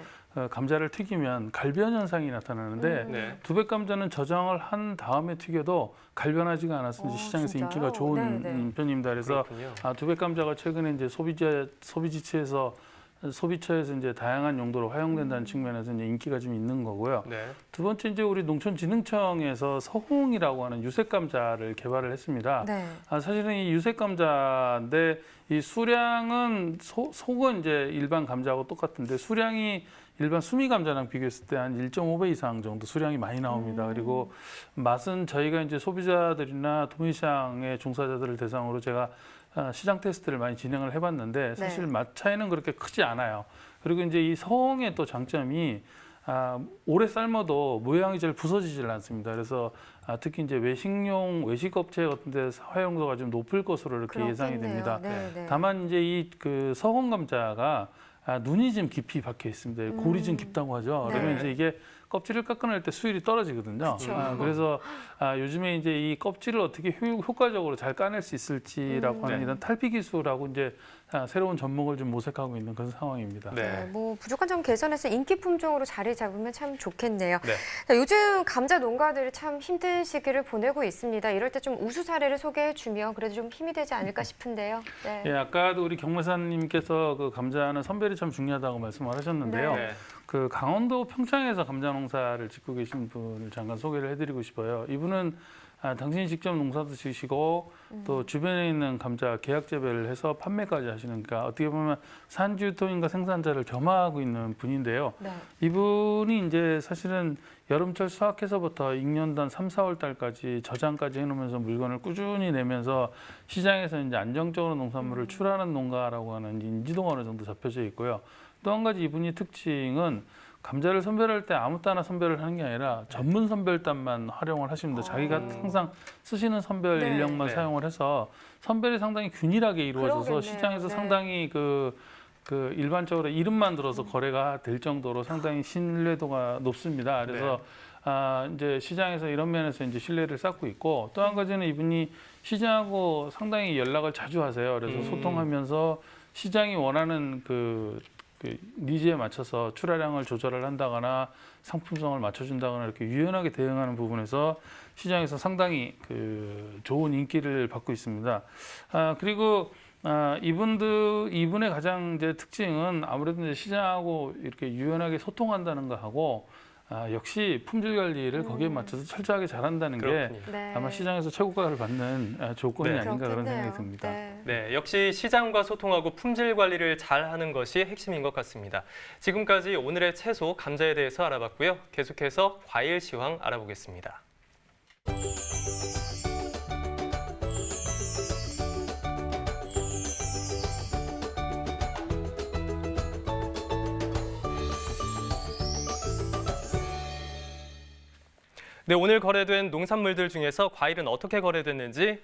감자를 튀기면 갈변 현상이 나타나는데 네. 두백 감자는 저장을 한 다음에 튀겨도 갈변하지가 않아서 이제 시장에서 진짜요? 인기가 좋은 편입니다. 그래서 두백 감자가 최근에 이제 소비처에서 이제 다양한 용도로 활용된다는 측면에서 이제 인기가 좀 있는 거고요. 네. 두 번째 이제 우리 농촌진흥청에서 서홍이라고 하는 유색 감자를 개발을 했습니다. 네. 사실은 이 유색 감자인데 이 수량은 속은 이제 일반 감자하고 똑같은데 수량이 일반 수미 감자랑 비교했을 때 한 1.5배 이상 정도 수량이 많이 나옵니다. 그리고 맛은 저희가 이제 소비자들이나 도매시장의 종사자들을 대상으로 제가 시장 테스트를 많이 진행을 해봤는데 사실 맛 차이는 그렇게 크지 않아요. 그리고 이제 이 서홍의 또 장점이 오래 삶아도 모양이 잘 부서지질 않습니다. 그래서 특히 이제 외식 업체 같은 데 활용도가 좀 높을 것으로 이렇게 예상이 됩니다. 다만 이제 이 서홍 감자가 눈이 좀 깊이 박혀 있습니다. 골이 좀 깊다고 하죠. 그러면 이제 이게 껍질을 깎아낼 때 수율이 떨어지거든요. 그래서 요즘에 이제 이 껍질을 어떻게 효과적으로 잘 까낼 수 있을지라고 하는 이런 탈피 기술하고 이제 새로운 접목을 좀 모색하고 있는 그런 상황입니다. 뭐 부족한 점 개선해서 인기 품종으로 자리 잡으면 참 좋겠네요. 자, 요즘 감자 농가들이 참 힘든 시기를 보내고 있습니다. 이럴 때 좀 우수 사례를 소개해주면 그래도 좀 힘이 되지 않을까 싶은데요. 네. 예, 아까도 우리 경매사님께서 그 감자는 선별이 참 중요하다고 말씀을 하셨는데요. 그 강원도 평창에서 감자 농사를 짓고 계신 분을 잠깐 소개를 해드리고 싶어요. 이분은 당신이 직접 농사도 지으시고 또 주변에 있는 감자 계약 재배를 해서 판매까지 하시니까 어떻게 보면 산지유통인과 생산자를 겸하고 있는 분인데요. 이분이 이제 사실은 여름철 수확해서부터 익년단 3, 4월 달까지 저장까지 해놓으면서 물건을 꾸준히 내면서 시장에서 이제 안정적으로 농산물을 출하하는 농가라고 하는 인지도가 어느 정도 잡혀져 있고요. 또 한 가지 이분이 특징은 감자를 선별할 때 아무 때나 선별을 하는 게 아니라 전문 선별단만 활용을 하십니다. 자기가 항상 쓰시는 선별 인력만 사용을 해서 선별이 상당히 균일하게 이루어져서 시장에서 상당히 일반적으로 이름만 들어서 거래가 될 정도로 상당히 신뢰도가 높습니다. 그래서 이제 시장에서 이런 면에서 이제 신뢰를 쌓고 있고 또 한 가지는 이분이 시장하고 상당히 연락을 자주 하세요. 그래서 소통하면서 시장이 원하는 그 니즈에 맞춰서 출하량을 조절을 한다거나 상품성을 맞춰준다거나 이렇게 유연하게 대응하는 부분에서 시장에서 상당히 좋은 인기를 받고 있습니다. 그리고 이분의 가장 이제 특징은 아무래도 이제 시장하고 이렇게 유연하게 소통한다는 거 하고 역시 품질 관리를 거기에 맞춰서 철저하게 잘한다는 게 아마 시장에서 최고가를 받는 조건이 아닌가 그런 생각이 듭니다. 네, 역시 시장과 소통하고 품질 관리를 잘하는 것이 핵심인 것 같습니다. 지금까지 오늘의 채소, 감자에 대해서 알아봤고요. 계속해서 과일 시황 알아보겠습니다. 네, 오늘 거래된 농산물들 중에서 과일은 어떻게 거래됐는지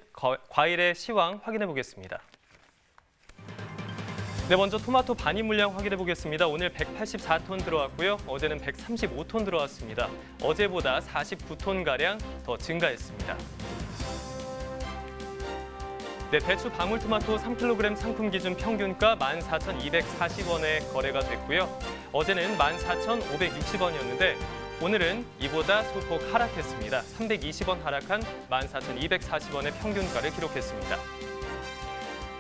과일의 시황 확인해 보겠습니다. 네, 먼저 토마토 반입 물량 확인해 보겠습니다. 오늘 184톤 들어왔고요. 어제는 135톤 들어왔습니다. 어제보다 49톤가량 더 증가했습니다. 네, 배추 방울토마토 3kg 상품 기준 평균가 14,240원에 거래가 됐고요. 어제는 14,560원이었는데 오늘은 이보다 소폭 하락했습니다. 320원 하락한 14,240원의 평균가를 기록했습니다.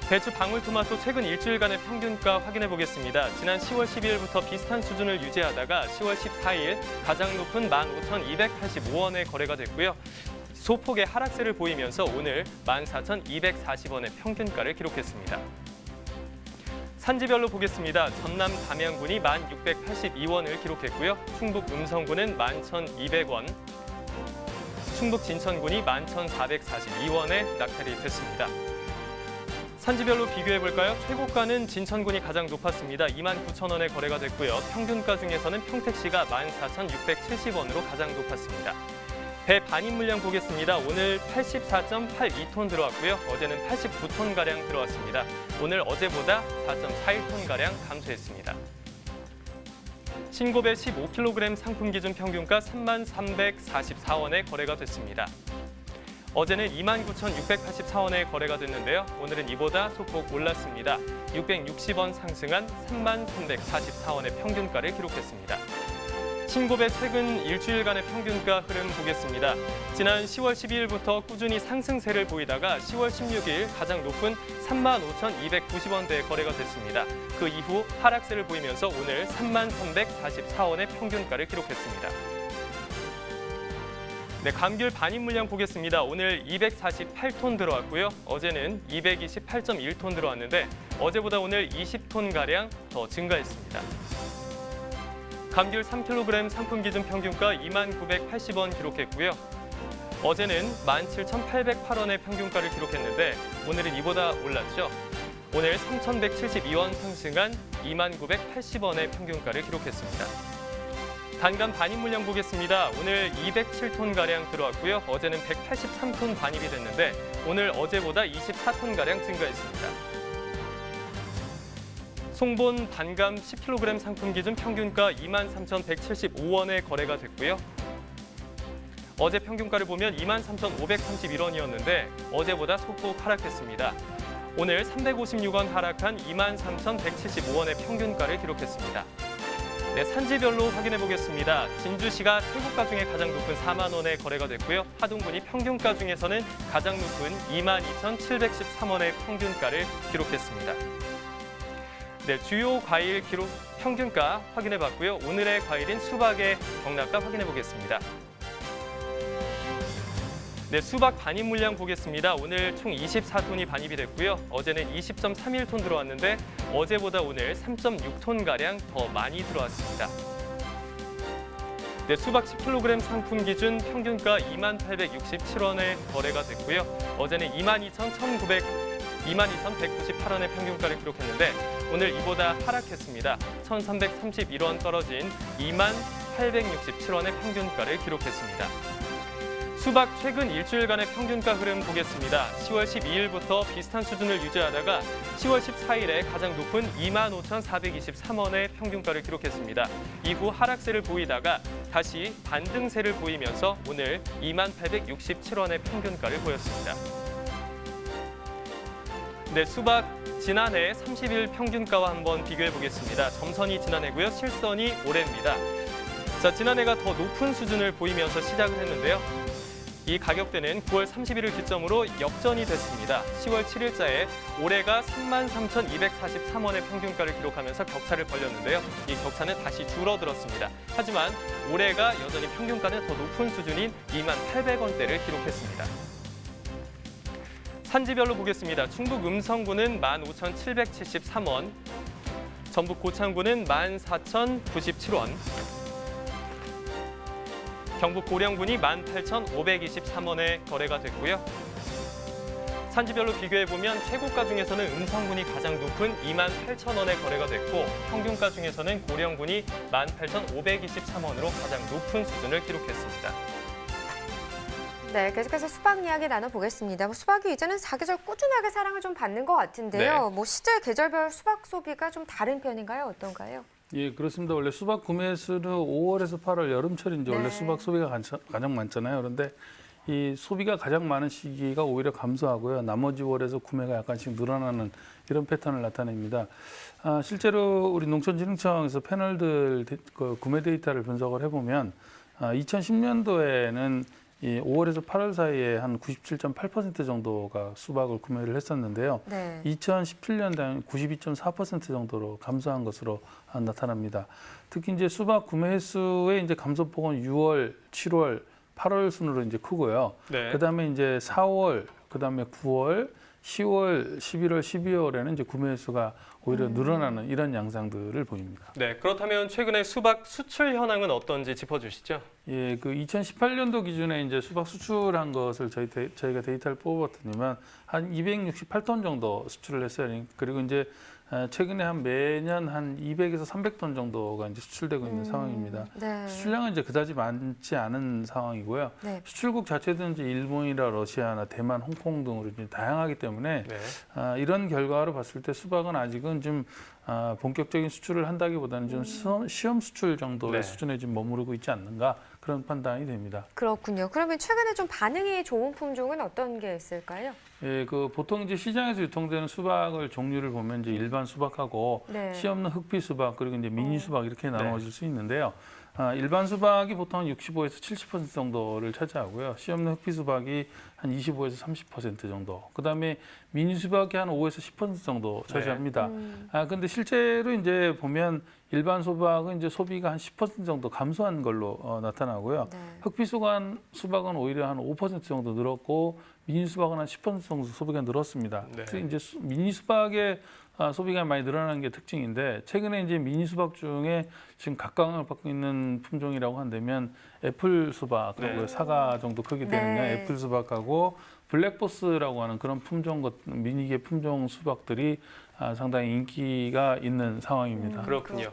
배추 방울토마토 최근 일주일간의 평균가 확인해 보겠습니다. 지난 10월 12일부터 비슷한 수준을 유지하다가 10월 14일 가장 높은 15,285원에 거래가 됐고요. 소폭의 하락세를 보이면서 오늘 14,240원의 평균가를 기록했습니다. 산지별로 보겠습니다. 전남 담양군이 1,682원을 기록했고요. 충북 음성군은 11,200원, 충북 진천군이 11,442원에 낙찰이 됐습니다. 산지별로 비교해 볼까요? 최고가는 진천군이 가장 높았습니다. 29,000원에 거래가 됐고요. 평균가 중에서는 평택시가 14,670원으로 가장 높았습니다. 배 반입 물량 보겠습니다. 오늘 84.82톤 들어왔고요. 어제는 89톤가량 들어왔습니다. 오늘 어제보다 4.41톤가량 감소했습니다. 신고배 15kg 상품 기준 평균가 33,344원에 거래가 됐습니다. 어제는 29,684원에 거래가 됐는데요. 오늘은 이보다 소폭 올랐습니다. 660원 상승한 33,344원의 평균가를 기록했습니다. 신고배 최근 일주일간의 평균가 흐름 보겠습니다. 지난 10월 12일부터 꾸준히 상승세를 보이다가 10월 16일 가장 높은 35,290원대에 거래가 됐습니다. 그 이후 하락세를 보이면서 오늘 33,344원의 평균가를 기록했습니다. 네, 감귤 반입 물량 보겠습니다. 오늘 248톤 들어왔고요. 어제는 228.1톤 들어왔는데 어제보다 오늘 20톤가량 더 증가했습니다. 감귤 3kg 상품 기준 평균가 2980원 기록했고요. 어제는 17,808원의 평균가를 기록했는데 오늘은 이보다 올랐죠. 오늘 3,172원 상승한 2980원의 평균가를 기록했습니다. 단감 반입 물량 보겠습니다. 오늘 207톤가량 들어왔고요. 어제는 183톤 반입이 됐는데 오늘 어제보다 24톤가량 증가했습니다. 송본 단감 10kg 상품 기준 평균가 23,175원에 거래가 됐고요. 어제 평균가를 보면 23,531원이었는데 어제보다 소폭 하락했습니다. 오늘 356원 하락한 23,175원의 평균가를 기록했습니다. 네, 산지별로 확인해 보겠습니다. 진주시가 최고가 중에 가장 높은 4만 원에 거래가 됐고요. 하동군이 평균가 중에서는 가장 높은 22,713원의 평균가를 기록했습니다. 네, 주요 과일 기록 평균가 확인해 봤고요. 오늘의 과일인 수박의 경락가 확인해 보겠습니다. 네, 수박 반입 물량 보겠습니다. 오늘 총 24톤이 반입이 됐고요. 어제는 20.31톤 들어왔는데 어제보다 오늘 3.6톤가량 더 많이 들어왔습니다. 네, 수박 10kg 상품 기준 평균가 2867원에 거래가 됐고요. 어제는 22,198원의 평균가를 기록했는데 오늘 이보다 하락했습니다. 1,331원 떨어진 2867원의 평균가를 기록했습니다. 수박 최근 일주일간의 평균가 흐름 보겠습니다. 10월 12일부터 비슷한 수준을 유지하다가 10월 14일에 가장 높은 25,423원의 평균가를 기록했습니다. 이후 하락세를 보이다가 다시 반등세를 보이면서 오늘 2867원의 평균가를 보였습니다. 네, 수박 지난해 30일 평균가와 한번 비교해 보겠습니다. 점선이 지난해고요. 실선이 올해입니다. 자, 지난해가 더 높은 수준을 보이면서 시작을 했는데요. 이 가격대는 9월 30일을 기점으로 역전이 됐습니다. 10월 7일자에 올해가 33,243원의 평균가를 기록하면서 격차를 벌렸는데요. 이 격차는 다시 줄어들었습니다. 하지만 올해가 여전히 평균가는 더 높은 수준인 28,800원대를 기록했습니다. 산지별로 보겠습니다. 충북 음성군은 15,773원, 전북 고창군은 14,097원, 경북 고령군이 18,523원에 거래가 됐고요. 산지별로 비교해보면 최고가 중에서는 음성군이 가장 높은 28,000원에 거래가 됐고 평균가 중에서는 고령군이 18,523원으로 가장 높은 수준을 기록했습니다. 네, 계속해서 수박 이야기 나눠보겠습니다. 수박이 이제는 사계절 꾸준하게 사랑을 좀 받는 것 같은데요. 네. 뭐 시절 계절별 수박 소비가 좀 다른 편인가요? 어떤가요? 예, 그렇습니다. 원래 수박 구매 수는 5월에서 8월 여름철인지 네. 원래 수박 소비가 가장 많잖아요. 그런데 이 소비가 가장 많은 시기가 오히려 감소하고요. 나머지 월에서 구매가 약간씩 늘어나는 이런 패턴을 나타냅니다. 실제로 우리 농촌진흥청에서 패널들 구매 데이터를 분석을 해보면 2010년도에는 이 5월에서 8월 사이에 한 97.8% 정도가 수박을 구매를 했었는데요. 네. 2017년도에는 92.4% 정도로 감소한 것으로 나타납니다. 특히 이제 수박 구매 횟수의 이제 감소폭은 6월, 7월, 8월 순으로 이제 크고요. 네. 그다음에 이제 4월, 그다음에 9월, 10월, 11월, 12월에는 이제 구매 횟수가 오히려 늘어나는 이런 양상들을 보입니다. 네, 그렇다면 최근에 수박 수출 현황은 어떤지 짚어주시죠. 예, 그 2018년도 기준에 이제 수박 수출한 것을 저희가 데이터를 뽑아봤더니만 한 268톤 정도 수출을 했어요. 그리고 이제 최근에 한 매년 한 200에서 300톤 정도가 이제 수출되고 있는 상황입니다. 네. 수출량은 이제 그다지 많지 않은 상황이고요. 네. 수출국 자체도 이제 일본이나 러시아나 대만, 홍콩 등으로 이제 다양하기 때문에 네. 이런 결과로 봤을 때 수박은 아직은 좀 본격적인 수출을 한다기보다는 좀 시험 수출 정도의 네. 수준에 지금 머무르고 있지 않는가 그런 판단이 됩니다. 그렇군요. 그러면 최근에 좀 반응이 좋은 품종은 어떤 게 있을까요? 예, 그 보통 이제 시장에서 유통되는 수박을 종류를 보면 이제 일반 수박하고 네. 씨 없는 흑비 수박 그리고 이제 미니 수박 이렇게 나눠질 수 있는데요. 일반 수박이 보통 한 65에서 70% 정도를 차지하고요. 씨 없는 흑비 수박이 한 25에서 30% 정도. 그다음에 미니 수박이 한 5에서 10% 정도 차지합니다. 근데 실제로 이제 보면 일반 수박은 이제 소비가 한 10% 정도 감소한 걸로 나타나고요. 네. 흑비 수박은 오히려 한 5% 정도 늘었고 미니 수박은 한 10% 정도 소비가 늘었습니다. 네. 특히 이제 미니 수박의 소비가 많이 늘어나는 게 특징인데 최근에 이제 미니 수박 중에 지금 각광을 받고 있는 품종이라고 한다면 애플 수박하고 네. 사과 정도 크기 되는 네. 애플 수박하고 블랙보스라고 하는 그런 미니계 품종 수박들이 상당히 인기가 있는 상황입니다. 그렇군요.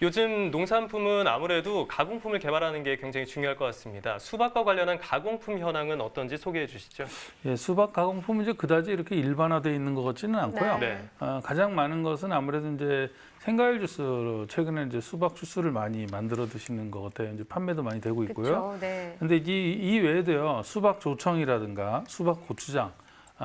요즘 농산품은 아무래도 가공품을 개발하는 게 굉장히 중요할 것 같습니다. 수박과 관련한 가공품 현황은 어떤지 소개해 주시죠. 예, 수박 가공품은 이제 그다지 이렇게 일반화되어 있는 것 같지는 않고요. 네. 가장 많은 것은 아무래도 이제 생과일 주스로 최근에 이제 수박 주스를 많이 만들어 드시는 것 같아요. 이제 판매도 많이 되고 있고요. 그렇죠. 네. 근데 이 외에도요, 수박 조청이라든가 수박 고추장,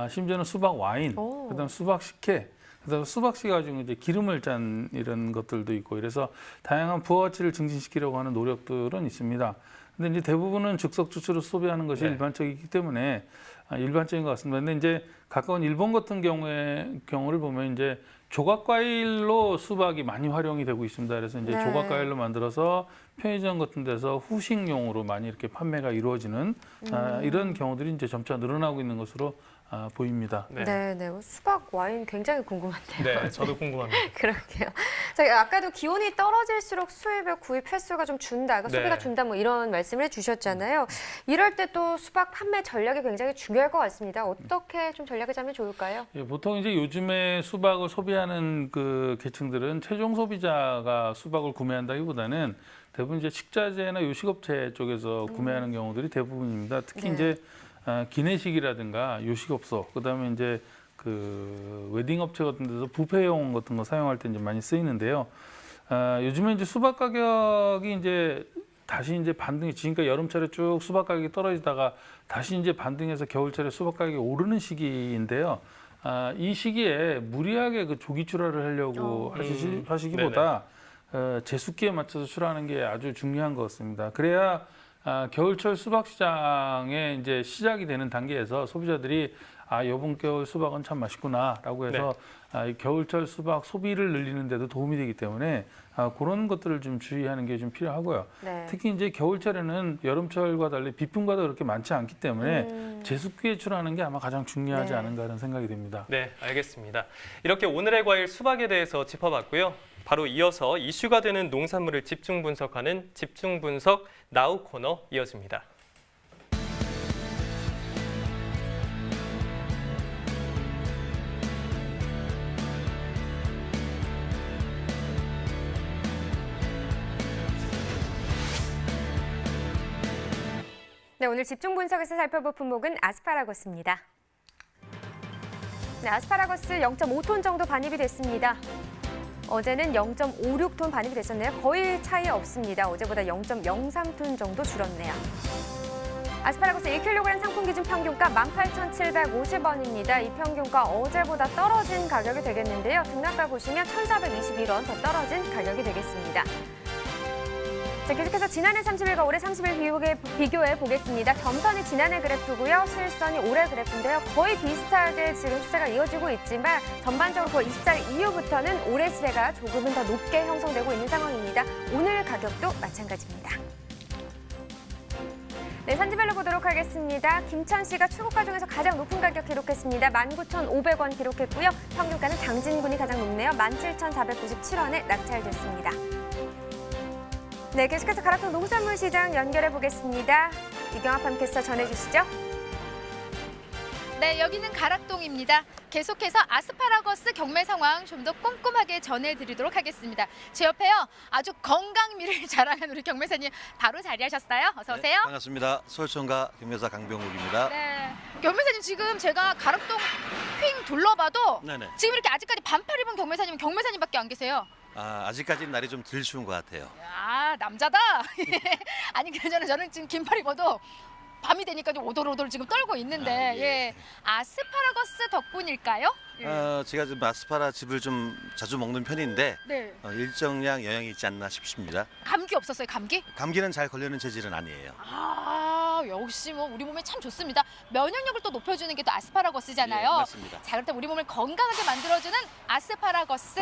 심지어는 수박 와인, 그다음 수박 식혜, 그다음 수박씨 가지고 이제 기름을 짠 이런 것들도 있고 이래서 다양한 부가가치를 증진시키려고 하는 노력들은 있습니다. 근데 이제 대부분은 즉석 주스로 소비하는 것이 네. 일반적이기 때문에 일반적인 것 같습니다. 근데 이제 가까운 일본 같은 경우를 보면 이제 조각과일로 수박이 많이 활용이 되고 있습니다. 그래서 이제 네. 조각과일로 만들어서 편의점 같은 데서 후식용으로 많이 이렇게 판매가 이루어지는 이런 경우들이 이제 점차 늘어나고 있는 것으로 보입니다. 네. 네, 네. 수박 와인 굉장히 궁금한데요. 네, 저도 궁금합니다. 그러게요. 자, 아까도 기온이 떨어질수록 수입의 구입 횟수가 좀 준다, 그러니까 네. 소비가 준다, 뭐 이런 말씀을 해주셨잖아요. 이럴 때 또 수박 판매 전략이 굉장히 중요할 것 같습니다. 어떻게 좀 전략을 짜면 좋을까요? 예, 보통 이제 요즘에 수박을 소비하는 그 계층들은 최종 소비자가 수박을 구매한다기보다는 대부분 이제 식자재나 요식업체 쪽에서 구매하는 경우들이 대부분입니다. 특히 네. 이제 기내식이라든가 요식업소, 그다음에 이제 그 웨딩 업체 같은 데서 뷔페용 같은 거 사용할 때 이제 많이 쓰이는데요. 요즘에 이제 수박 가격이 이제 다시 이제 반등이 지금까지 여름철에 쭉 수박 가격이 떨어지다가 다시 이제 반등해서 겨울철에 수박 가격이 오르는 시기인데요. 이 시기에 무리하게 그 조기 출하를 하려고 하시기보다 제수기에 맞춰서 출하하는 게 아주 중요한 것 같습니다. 그래야 겨울철 수박 시장에 이제 시작이 되는 단계에서 소비자들이 이번 겨울 수박은 참 맛있구나라고 해서 이 겨울철 수박 소비를 늘리는 데도 도움이 되기 때문에 그런 것들을 좀 주의하는 게 좀 필요하고요. 네. 특히 이제 겨울철에는 여름철과 달리 비품과도 그렇게 많지 않기 때문에 제습기에 출하는 게 아마 가장 중요하지 네. 않은가 하는 생각이 듭니다. 네, 알겠습니다. 이렇게 오늘의 과일 수박에 대해서 짚어봤고요. 바로 이어서 이슈가 되는 농산물을 집중 분석하는 집중 분석 나우 코너 이어집니다. 네, 오늘 집중 분석에서 살펴볼 품목은 아스파라거스입니다. 네, 아스파라거스 0.5톤 정도 반입이 됐습니다. 어제는 0.56톤 반입이 됐었네요. 거의 차이 없습니다. 어제보다 0.03톤 정도 줄었네요. 아스파라거스 1kg 상품 기준 평균가 18,750원입니다. 이 평균가 어제보다 떨어진 가격이 되겠는데요. 등락가 보시면 1,421원 더 떨어진 가격이 되겠습니다. 자, 계속해서 지난해 30일과 올해 30일 비교해 보겠습니다. 점선이 지난해 그래프고요. 실선이 올해 그래프인데요. 거의 비슷하게 지금 추세가 이어지고 있지만 전반적으로 9월 24일 이후부터는 올해 시세가 조금은 더 높게 형성되고 있는 상황입니다. 오늘 가격도 마찬가지입니다. 네, 산지별로 보도록 하겠습니다. 김천시가 출고가 중에서 가장 높은 가격 기록했습니다. 19,500원 기록했고요. 평균가는 당진군이 가장 높네요. 17,497원에 낙찰됐습니다. 네, 계속해서 가락동 농산물 시장 연결해 보겠습니다. 이경아 팜캐스터 전해주시죠. 네, 여기는 가락동입니다. 계속해서 아스파라거스 경매 상황 좀 더 꼼꼼하게 전해드리도록 하겠습니다. 제 옆에요, 아주 건강미를 자랑한 우리 경매사님 바로 자리하셨어요. 어서 오세요. 네, 반갑습니다. 서울청가 경매사 강병욱입니다. 네, 경매사님 지금 제가 가락동 휙 둘러봐도 네네. 지금 이렇게 아직까지 반팔 입은 경매사님밖에 안 계세요. 아직까지는 날이 좀 덜 추운 것 같아요. 아, 남자다. 아니, 그러잖아. 저는 지금 긴팔 입어도 밤이 되니까 좀 오돌오돌 지금 떨고 있는데, 예. 아스파라거스 덕분일까요? 예. 제가 지금 아스파라 즙을 좀 자주 먹는 편인데 네. 일정량 영향이 있지 않나 싶습니다. 감기 없었어요, 감기? 감기는 잘 걸리는 체질은 아니에요. 아, 역시 뭐 우리 몸에 참 좋습니다. 면역력을 또 높여주는 게 또 아스파라거스잖아요. 예, 맞습니다. 자, 그렇다면 우리 몸을 건강하게 만들어주는 아스파라거스.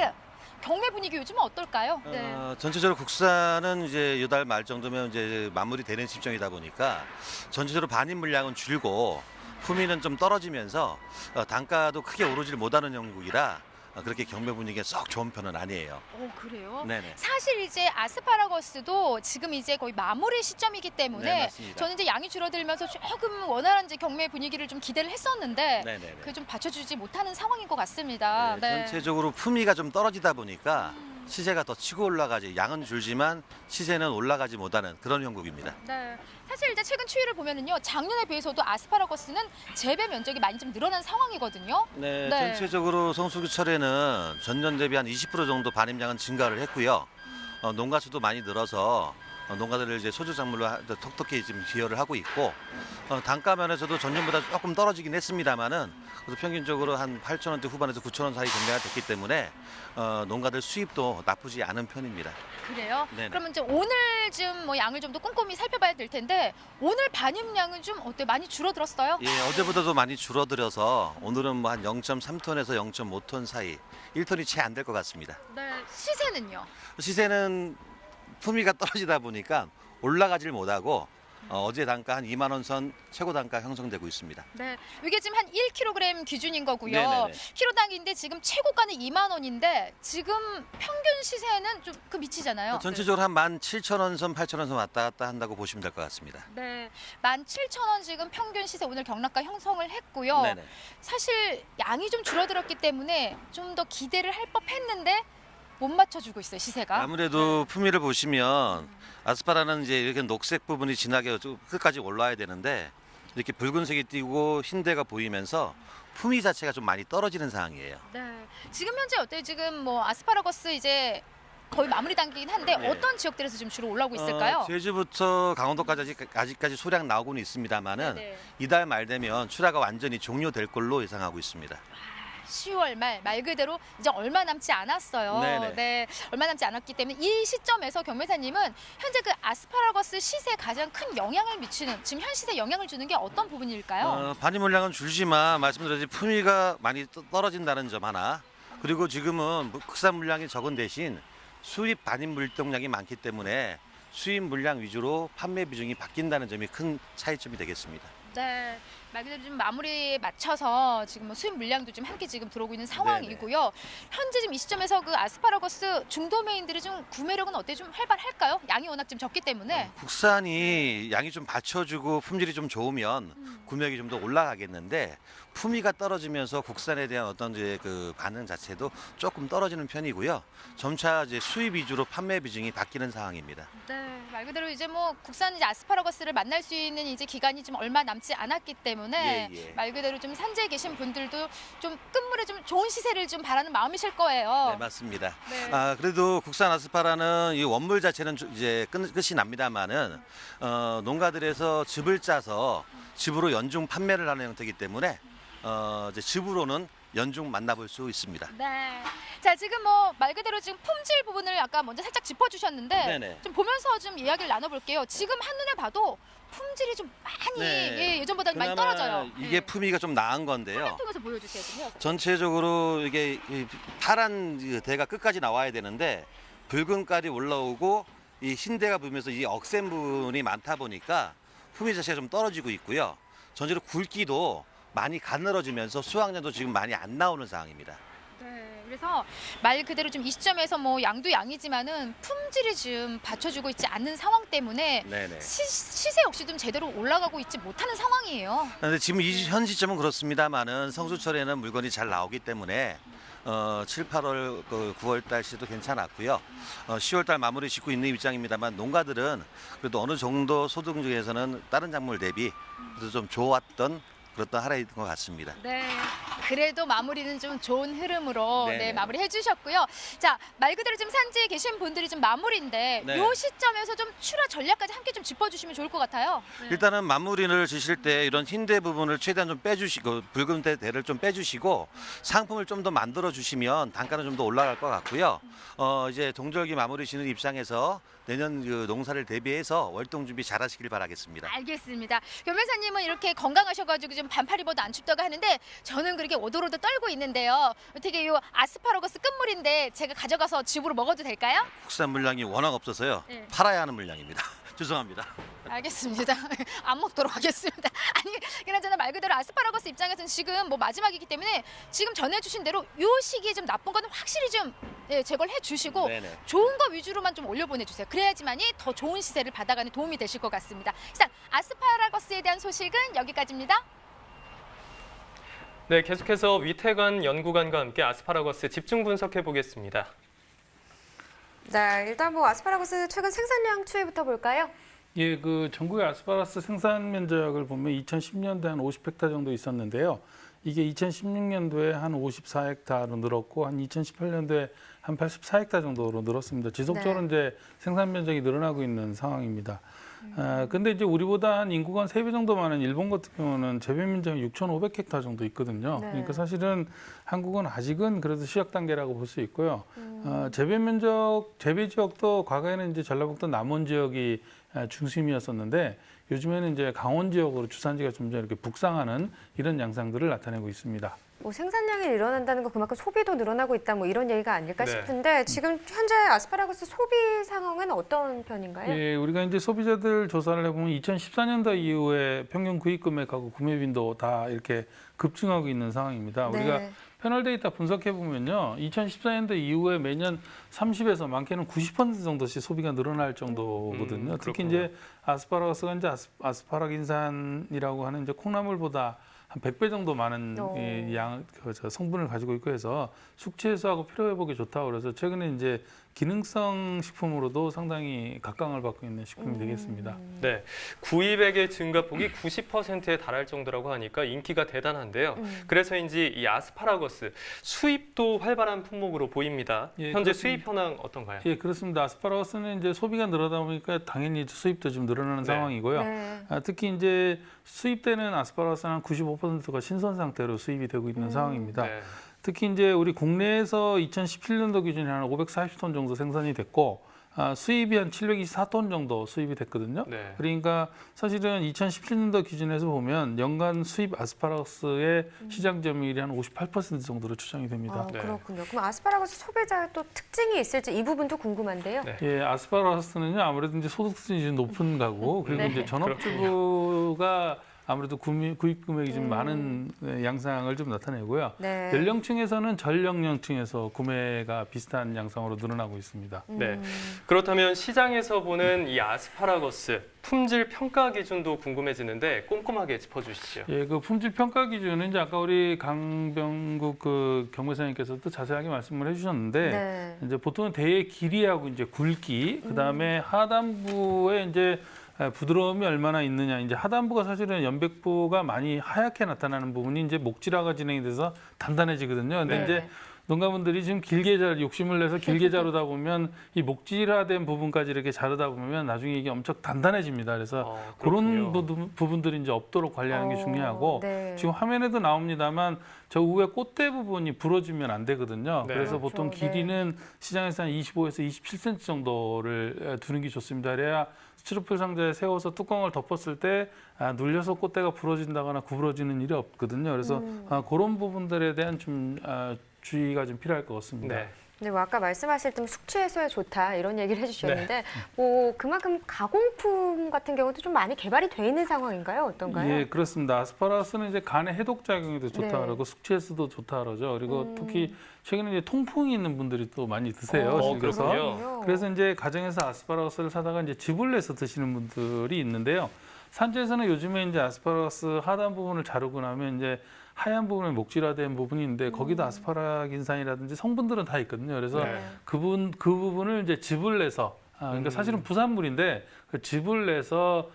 경매 분위기 요즘은 어떨까요? 네. 전체적으로 국산은 이제 이달 말 정도면 이제 마무리되는 시점이다 보니까 전체적으로 반입 물량은 줄고 품위는 좀 떨어지면서 단가도 크게 오르질 못하는 형국이라 그렇게 경매 분위기가 썩 좋은 편은 아니에요. 오, 그래요? 네네. 사실 이제 아스파라거스도 지금 이제 거의 마무리 시점이기 때문에 네, 맞습니다. 저는 이제 양이 줄어들면서 조금 원활한 이제 경매 분위기를 좀 기대를 했었는데 네네네. 그게 좀 받쳐주지 못하는 상황인 것 같습니다. 네, 전체적으로 품위가 좀 떨어지다 보니까 시세가 더 치고 올라가지, 양은 줄지만 시세는 올라가지 못하는 그런 형국입니다. 네. 사실 이제 최근 추이를 보면은요, 작년에 비해서도 아스파라거스는 재배 면적이 많이 좀 늘어난 상황이거든요. 네, 네. 전체적으로 성수기철에는 전년 대비 한 20% 정도 반입량은 증가를 했고요. 농가 수도 많이 늘어서 농가들을 이제 소주 작물로 톡톡히 지금 기여를 하고 있고 단가 면에서도 전년보다 조금 떨어지긴 했습니다만은 그래도 평균적으로 한 8,000원대 후반에서 9,000원 사이 경매가 됐기 때문에 농가들 수입도 나쁘지 않은 편입니다. 그래요? 네네. 그러면 이제 오늘 좀 뭐 양을 좀 더 꼼꼼히 살펴봐야 될 텐데 오늘 반입량은 좀 어때? 많이 줄어들었어요? 예, 어제보다도 많이 줄어들어서 오늘은 뭐 한 0.3톤에서 0.5톤 사이 1톤이 채 안 될 것 같습니다. 네. 시세는요? 시세는 품위가 떨어지다 보니까 올라가질 못하고 어제 단가 한 2만 원 선 최고 단가 형성되고 있습니다. 네, 이게 지금 한 1kg 기준인 거고요. 네네네. 키로당인데 지금 최고가는 2만 원인데 지금 평균 시세는 좀 그 미치잖아요. 전체적으로 한 17,000원 선, 8,000원 선 왔다 갔다 한다고 보시면 될 것 같습니다. 네, 17,000원 지금 평균 시세 오늘 경락가 형성을 했고요. 네네. 사실 양이 좀 줄어들었기 때문에 좀 더 기대를 할 법했는데 못 맞춰주고 있어요, 시세가. 아무래도 품위를 보시면 아스파라는 이제 이렇게 녹색 부분이 진하게 끝까지 올라와야 되는데 이렇게 붉은색이 띄고 흰대가 보이면서 품위 자체가 좀 많이 떨어지는 상황이에요. 네, 지금 현재 어때요? 지금 뭐 아스파라거스 이제 거의 마무리 단계긴 한데 네. 어떤 지역들에서 지금 주로 올라오고 있을까요? 제주부터 강원도까지 아직까지 소량 나오고는 있습니다만은 네네. 이달 말 되면 출하가 완전히 종료될 걸로 예상하고 있습니다. 10월 말 그대로 이제 얼마 남지 않았어요. 네네. 네, 얼마 남지 않았기 때문에 이 시점에서 경매사님은 현재 그 아스파라거스 시세에 가장 큰 영향을 미치는 지금 현 시세에 영향을 주는 게 어떤 부분일까요? 반입 물량은 줄지만 말씀드렸듯이 품위가 많이 떨어진다는 점 하나, 그리고 지금은 국산 물량이 적은 대신 수입 반입 물동량이 많기 때문에 수입 물량 위주로 판매 비중이 바뀐다는 점이 큰 차이점이 되겠습니다. 네, 말 그대로 좀 마무리에 맞춰서 지금 뭐 수입 물량도 좀 함께 지금 들어오고 있는 상황이고요. 현재 지금 이 시점에서 그 아스파라거스 중도매인들의 좀 구매력은 어때? 좀 활발할까요? 양이 워낙 좀 적기 때문에. 국산이 양이 좀 받쳐주고 품질이 좀 좋으면 구매력이 좀 더 올라가겠는데 품위가 떨어지면서 국산에 대한 어떤 이제 그 반응 자체도 조금 떨어지는 편이고요. 점차 이제 수입 위주로 판매 비중이 바뀌는 상황입니다. 네, 말 그대로 이제 뭐 국산 이제 아스파라거스를 만날 수 있는 이제 기간이 좀 얼마 남지 않았기 때문에 예. 말 그대로 좀 산지에 계신 분들도 좀 끝물에 좀 좋은 시세를 좀 바라는 마음이실 거예요. 네, 맞습니다. 네. 그래도 국산 아스파라는 이 원물 자체는 이제 끝이 납니다만은 농가들에서 즙을 짜서 즙으로 연중 판매를 하는 형태이기 때문에 이제 즙으로는 연중 만나볼 수 있습니다. 네. 자, 지금 뭐 말 그대로 지금 품질 부분을 아까 먼저 살짝 짚어주셨는데 네네. 좀 보면서 좀 이야기를 나눠볼게요. 지금 한눈에 봐도 품질이 좀 많이 예, 예전보다 많이 그나마 떨어져요. 이게 품위가 좀 나은 건데요. 화면 통해서 보여주세요. 좀요. 전체적으로 이게 이 파란 그 대가 끝까지 나와야 되는데 붉은 깔이 올라오고 이 흰 대가 보면서 이 억센 부분이 많다 보니까 품위 자체가 좀 떨어지고 있고요. 전체로 굵기도 많이 가늘어지면서 수확량도 지금 많이 안 나오는 상황입니다. 네, 그래서 말 그대로 좀 이 시점에서 뭐 양도 양이지만은 품질이 좀 받쳐주고 있지 않는 상황 때문에 네네. 시세 역시 좀 제대로 올라가고 있지 못하는 상황이에요. 그런데 지금 현 시점은 그렇습니다만은 성수철에는 물건이 잘 나오기 때문에 7, 8월, 9월 달 시도 괜찮았고요. 10월 달 마무리 짓고 있는 입장입니다만 농가들은 그래도 어느 정도 소득 중에서는 다른 작물 대비 그래도 좀 좋았던 그랬던 한 해인 것 같습니다. 네, 그래도 마무리는 좀 좋은 흐름으로 네네. 네, 마무리 해주셨고요. 자, 말 그대로 지금 산지에 계신 분들이 좀 마무리인데 네. 요 시점에서 좀 출하 전략까지 함께 좀 짚어주시면 좋을 것 같아요. 네. 일단은 마무리를 지실 때 이런 흰대 부분을 최대한 좀 빼주시고 붉은 대를 좀 빼주시고 상품을 좀 더 만들어 주시면 단가는 좀 더 올라갈 것 같고요. 이제 동절기 마무리 지는 입장에서 내년 그 농사를 대비해서 월동 준비 잘하시길 바라겠습니다. 알겠습니다. 변호사님은 이렇게 건강하셔가지고 좀 반팔 입어도 안 춥다고 하는데 저는 그렇게 오도로도 떨고 있는데요. 어떻게 이 아스파라거스 끝물인데 제가 가져가서 집으로 먹어도 될까요? 국산 물량이 워낙 없어서요. 네. 팔아야 하는 물량입니다. 죄송합니다. 알겠습니다. 안 먹도록 하겠습니다. 아니, 그나저나 말 그대로 아스파라거스 입장에서는 지금 뭐 마지막이기 때문에 지금 전해주신 대로 요 시기에 좀 나쁜 거는 확실히 좀 예, 제거를 해주시고 네네. 좋은 거 위주로만 좀 올려보내주세요. 그래야지만이 더 좋은 시세를 받아가는 도움이 되실 것 같습니다. 이상 아스파라거스에 대한 소식은 여기까지입니다. 네, 계속해서 위태관 연구관과 함께 아스파라거스 집중 분석해 보겠습니다. 자, 일단 뭐 아스파라거스 최근 생산량 추이부터 볼까요? 예, 그 전국의 아스파라거스 생산 면적을 보면 2010년도에 한 50헥타 정도 있었는데요. 이게 2016년도에 한 54헥타로 늘었고 한 2018년도에 한 84헥타 정도로 늘었습니다. 지속적으로 이제 생산 면적이 늘어나고 있는 상황입니다. 근데 이제 우리보다 한 인구가 3배 정도 많은 일본 같은 경우는 재배 면적이 6,500헥타 정도 있거든요. 네. 그러니까 사실은 한국은 아직은 그래도 시작 단계라고 볼 수 있고요. 재배 면적, 재배 지역도 과거에는 이제 전라북도 남원 지역이 중심이었었는데 요즘에는 이제 강원 지역으로 주산지가 점점 이렇게 북상하는 이런 양상들을 나타내고 있습니다. 뭐 생산량이 늘어난다는 거 그만큼 소비도 늘어나고 있다 뭐 이런 얘기가 아닐까 네. 싶은데 지금 현재 아스파라거스 소비 상황은 어떤 편인가요? 예, 우리가 이제 소비자들 조사를 해보면 2014년도 이후에 평균 구입 금액하고 구매 빈도 다 이렇게 급증하고 있는 상황입니다. 네. 우리가 패널 데이터 분석해 보면요, 2014년도 이후에 매년 30에서 많게는 90% 정도씩 소비가 늘어날 정도거든요. 특히 그렇군요. 이제 아스파라거스가 이제 아스파라긴산이라고 하는 이제 콩나물보다 한 100배 정도 많은 이 성분을 가지고 있고 해서 숙취해소하고 피로 회복에 좋다고 그래서 최근에 이제 기능성 식품으로도 상당히 각광을 받고 있는 식품이 되겠습니다. 네, 구입액의 증가폭이 90%에 달할 정도라고 하니까 인기가 대단한데요. 그래서인지 이 아스파라거스 수입도 활발한 품목으로 보입니다. 예, 현재 그렇습니다. 수입 현황 어떤가요? 예, 그렇습니다. 아스파라거스는 이제 소비가 늘어나다 보니까 당연히 수입도 좀 늘어나는 네. 상황이고요. 네. 특히 이제 수입되는 아스파라거스는 한 95%가 신선 상태로 수입이 되고 있는 상황입니다. 네. 특히 이제 우리 국내에서 2017년도 기준에 한 540톤 정도 생산이 됐고 수입이 한 724톤 정도 수입이 됐거든요. 네. 그러니까 사실은 2017년도 기준에서 보면 연간 수입 아스파라거스의 시장 점유율이 한 58% 정도로 추정이 됩니다. 네. 그렇군요. 그럼 아스파라거스 소비자의 또 특징이 있을지 이 부분도 궁금한데요. 네. 예, 아스파라거스는요 아무래도 이제 소득 수준이 높은 가구 그리고 네. 이제 전업주부가 아무래도 구입 금액이 좀 많은 양상을 좀 나타내고요. 네. 연령층에서는 전 연령층에서 구매가 비슷한 양상으로 늘어나고 있습니다. 네. 그렇다면 시장에서 보는 이 아스파라거스 품질 평가 기준도 궁금해지는데 꼼꼼하게 짚어주시죠. 예, 그 품질 평가 기준은 이제 아까 우리 강병국 그 경매사님께서도 자세하게 말씀을 해주셨는데 네. 이제 보통은 대의 길이하고 이제 굵기, 그 다음에 하단부에 이제 부드러움이 얼마나 있느냐. 이제 하단부가 사실은 연백부가 많이 하얗게 나타나는 부분이 이제 목질화가 진행이 돼서 단단해지거든요. 근데 네. 이제 농가분들이 지금 길게 욕심을 내서 길게 자르다 보면 이 목질화된 부분까지 이렇게 자르다 보면 나중에 이게 엄청 단단해집니다. 그래서 그런 부분들이 이제 없도록 관리하는 게 중요하고 네. 지금 화면에도 나옵니다만 저 위에 꽃대 부분이 부러지면 안 되거든요. 네. 그래서 그렇죠. 보통 길이는 시장에서 한 25에서 27cm 정도를 두는 게 좋습니다. 그래야 스티로폼 상자에 세워서 뚜껑을 덮었을 때 눌려서 꽃대가 부러진다거나 구부러지는 일이 없거든요. 그래서 그런 부분들에 대한 좀 주의가 좀 필요할 것 같습니다. 네. 네, 뭐 아까 말씀하실 때 숙취 해소에 좋다 이런 얘기를 해주셨는데 뭐 그만큼 가공품 같은 경우도 좀 많이 개발이 돼 있는 상황인가요? 어떤가요? 예, 그렇습니다. 아스파라거스는 이제 간의 해독 작용에도 좋다 네. 그러고 숙취 해소도 좋다 그러죠. 그리고 특히 최근에 이제 통풍이 있는 분들이 또 많이 드세요. 그래서 그렇군요. 그래서 이제 가정에서 아스파라거스를 사다가 이제 즙을 내서 드시는 분들이 있는데요. 산지에서는 요즘에 이제 아스파라거스 하단 부분을 자르고 나면 이제 하얀 부분에 목질화된 부분이 있는데 거기도 아스파라긴산이라든지 성분들은 다 있거든요. 그래서 네. 그 부분을 이제 즙을 내서 그러니까 사실은 부산물인데 그 즙을 내서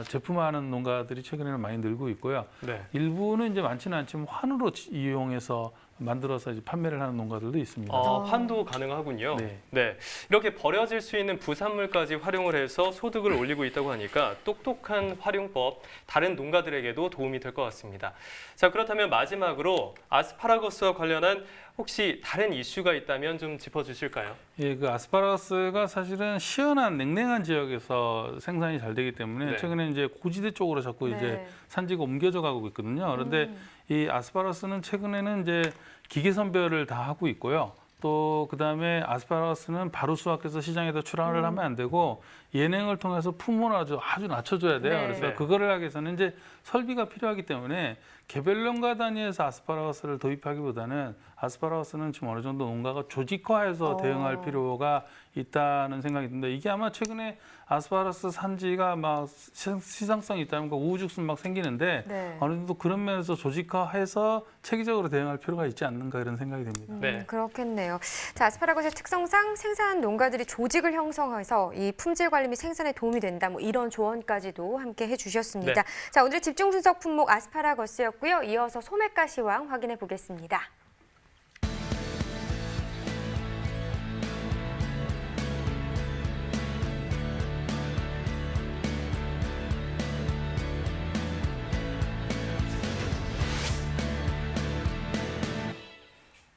제품화하는 농가들이 최근에는 많이 늘고 있고요. 네. 일부는 이제 많지는 않지만 환으로 이용해서 만들어서 이제 판매를 하는 농가들도 있습니다. 환도 가능하군요. 네. 네. 이렇게 버려질 수 있는 부산물까지 활용을 해서 소득을 올리고 있다고 하니까 똑똑한 활용법, 다른 농가들에게도 도움이 될 것 같습니다. 자, 그렇다면 마지막으로 아스파라거스와 관련한 혹시 다른 이슈가 있다면 좀 짚어주실까요? 예, 그 아스파라거스가 사실은 시원한 냉랭한 지역에서 생산이 잘 되기 때문에 네. 최근에 이제 고지대 쪽으로 자꾸 이제 산지가 옮겨져 가고 있거든요. 그런데 이 아스파라거스는 최근에는 이제 기계 선별을 다 하고 있고요. 또 그다음에 아스파라거스는 바로 수확해서 시장에다 출하를 하면 안 되고 예냉을 통해서 품을 아주 낮춰줘야 돼요. 네. 그래서 네. 그거를 하기 위해서는 이제 설비가 필요하기 때문에 개별 농가 단위에서 아스파라거스를 도입하기보다는 아스파라거스는 지금 어느 정도 농가가 조직화해서 대응할 필요가 있다는 생각이 듭니다. 이게 아마 최근에 아스파라거스 산지가 막 시장성이 있다면 우후죽순 막 생기는데 네. 어느 정도 그런 면에서 조직화해서 체계적으로 대응할 필요가 있지 않는가 이런 생각이 듭니다. 네. 그렇겠네요. 자, 아스파라거스의 특성상 생산 농가들이 조직을 형성해서 이 품질 관리 및 생산에 도움이 된다. 뭐 이런 조언까지도 함께 해주셨습니다. 네. 자, 오늘의 집중 분석 품목 아스파라거스였고요. 이어서 소매가 시황 확인해 보겠습니다.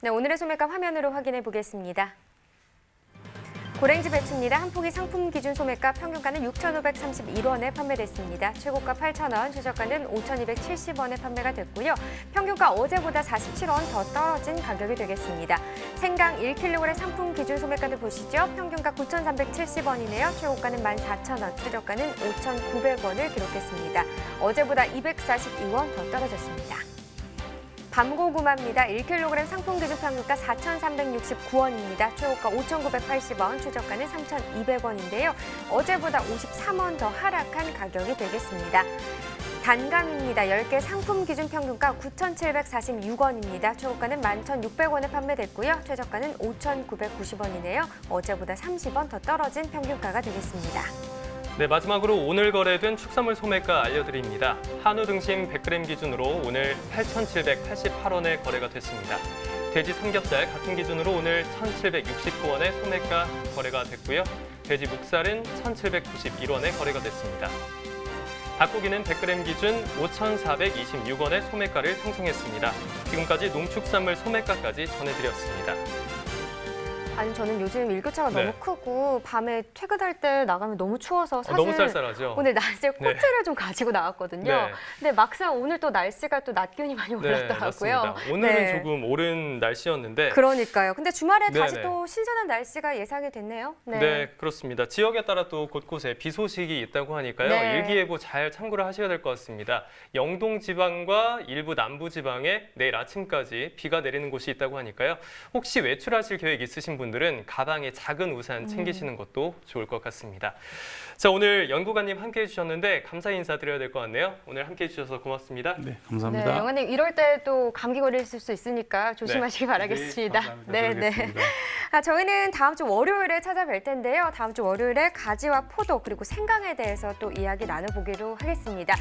네, 오늘의 소매가 화면으로 확인해 보겠습니다. 고랭지 배추입니다. 한 포기 상품 기준 소매가 평균가는 6,531원에 판매됐습니다. 최고가 8,000원, 최저가는 5,270원에 판매가 됐고요. 평균가 어제보다 47원 더 떨어진 가격이 되겠습니다. 생강 1kg 상품 기준 소매가도 보시죠. 평균가 9,370원이네요. 최고가는 14,000원, 최저가는 5,900원을 기록했습니다. 어제보다 242원 더 떨어졌습니다. 밤고구마입니다. 1kg 상품 기준 평균가 4,369원입니다. 최고가 5,980원, 최저가는 3,200원인데요. 어제보다 53원 더 하락한 가격이 되겠습니다. 단감입니다. 10개 상품 기준 평균가 9,746원입니다. 최고가는 11,600원에 판매됐고요. 최저가는 5,990원이네요. 어제보다 30원 더 떨어진 평균가가 되겠습니다. 네, 마지막으로 오늘 거래된 축산물 소매가 알려드립니다. 한우 등심 100g 기준으로 오늘 8,788원에 거래가 됐습니다. 돼지 삼겹살 같은 기준으로 오늘 1,769원에 소매가 거래가 됐고요. 돼지 목살은 1,791원에 거래가 됐습니다. 닭고기는 100g 기준 5,426원의 소매가를 형성했습니다. 지금까지 농축산물 소매가까지 전해드렸습니다. 아니 저는 요즘 일교차가 네. 너무 크고 밤에 퇴근할 때 나가면 너무 추워서 사실 너무 쌀쌀하죠? 오늘 낮에 코트를 좀 가지고 나왔거든요. 네. 근데 막상 오늘 또 날씨가 또 낮 기온이 많이 올랐더라고요. 맞습니다. 오늘은 네. 조금 오른 날씨였는데 그러니까요. 근데 주말에 다시 네네. 또 신선한 날씨가 예상이 됐네요. 네, 그렇습니다. 지역에 따라 또 곳곳에 비 소식이 있다고 하니까요. 네. 일기예보 잘 참고를 하셔야 될 것 같습니다. 영동 지방과 일부 남부 지방에 내일 아침까지 비가 내리는 곳이 있다고 하니까요. 혹시 외출하실 계획 있으신 분들 분들은 가방에 작은 우산 챙기시는 것도 좋을 것 같습니다. 자, 오늘 연구관님 함께해 주셨는데 감사 인사드려야 될 것 같네요. 오늘 함께해 주셔서 고맙습니다. 네, 감사합니다. 네, 영화님 이럴 때 또 감기 걸리실 수 있으니까 조심하시기 바라겠습니다. 네, 감사합니다. 저희는 다음 주 월요일에 찾아뵐 텐데요. 다음 주 월요일에 가지와 포도 그리고 생강에 대해서 또 이야기 나눠보기로 하겠습니다.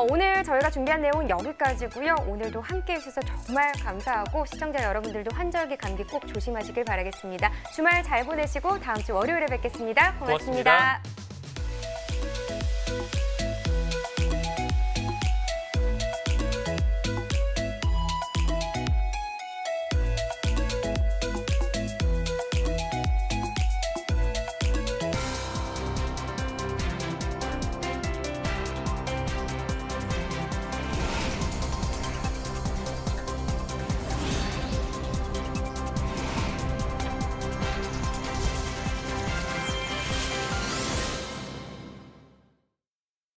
오늘 저희가 준비한 내용은 여기까지고요. 오늘도 함께해 주셔서 정말 감사하고 시청자 여러분들도 환절기 감기 꼭 조심하시길 바라겠습니다. 주말 잘 보내시고 다음 주 월요일에 뵙겠습니다. 고맙습니다. 고맙습니다.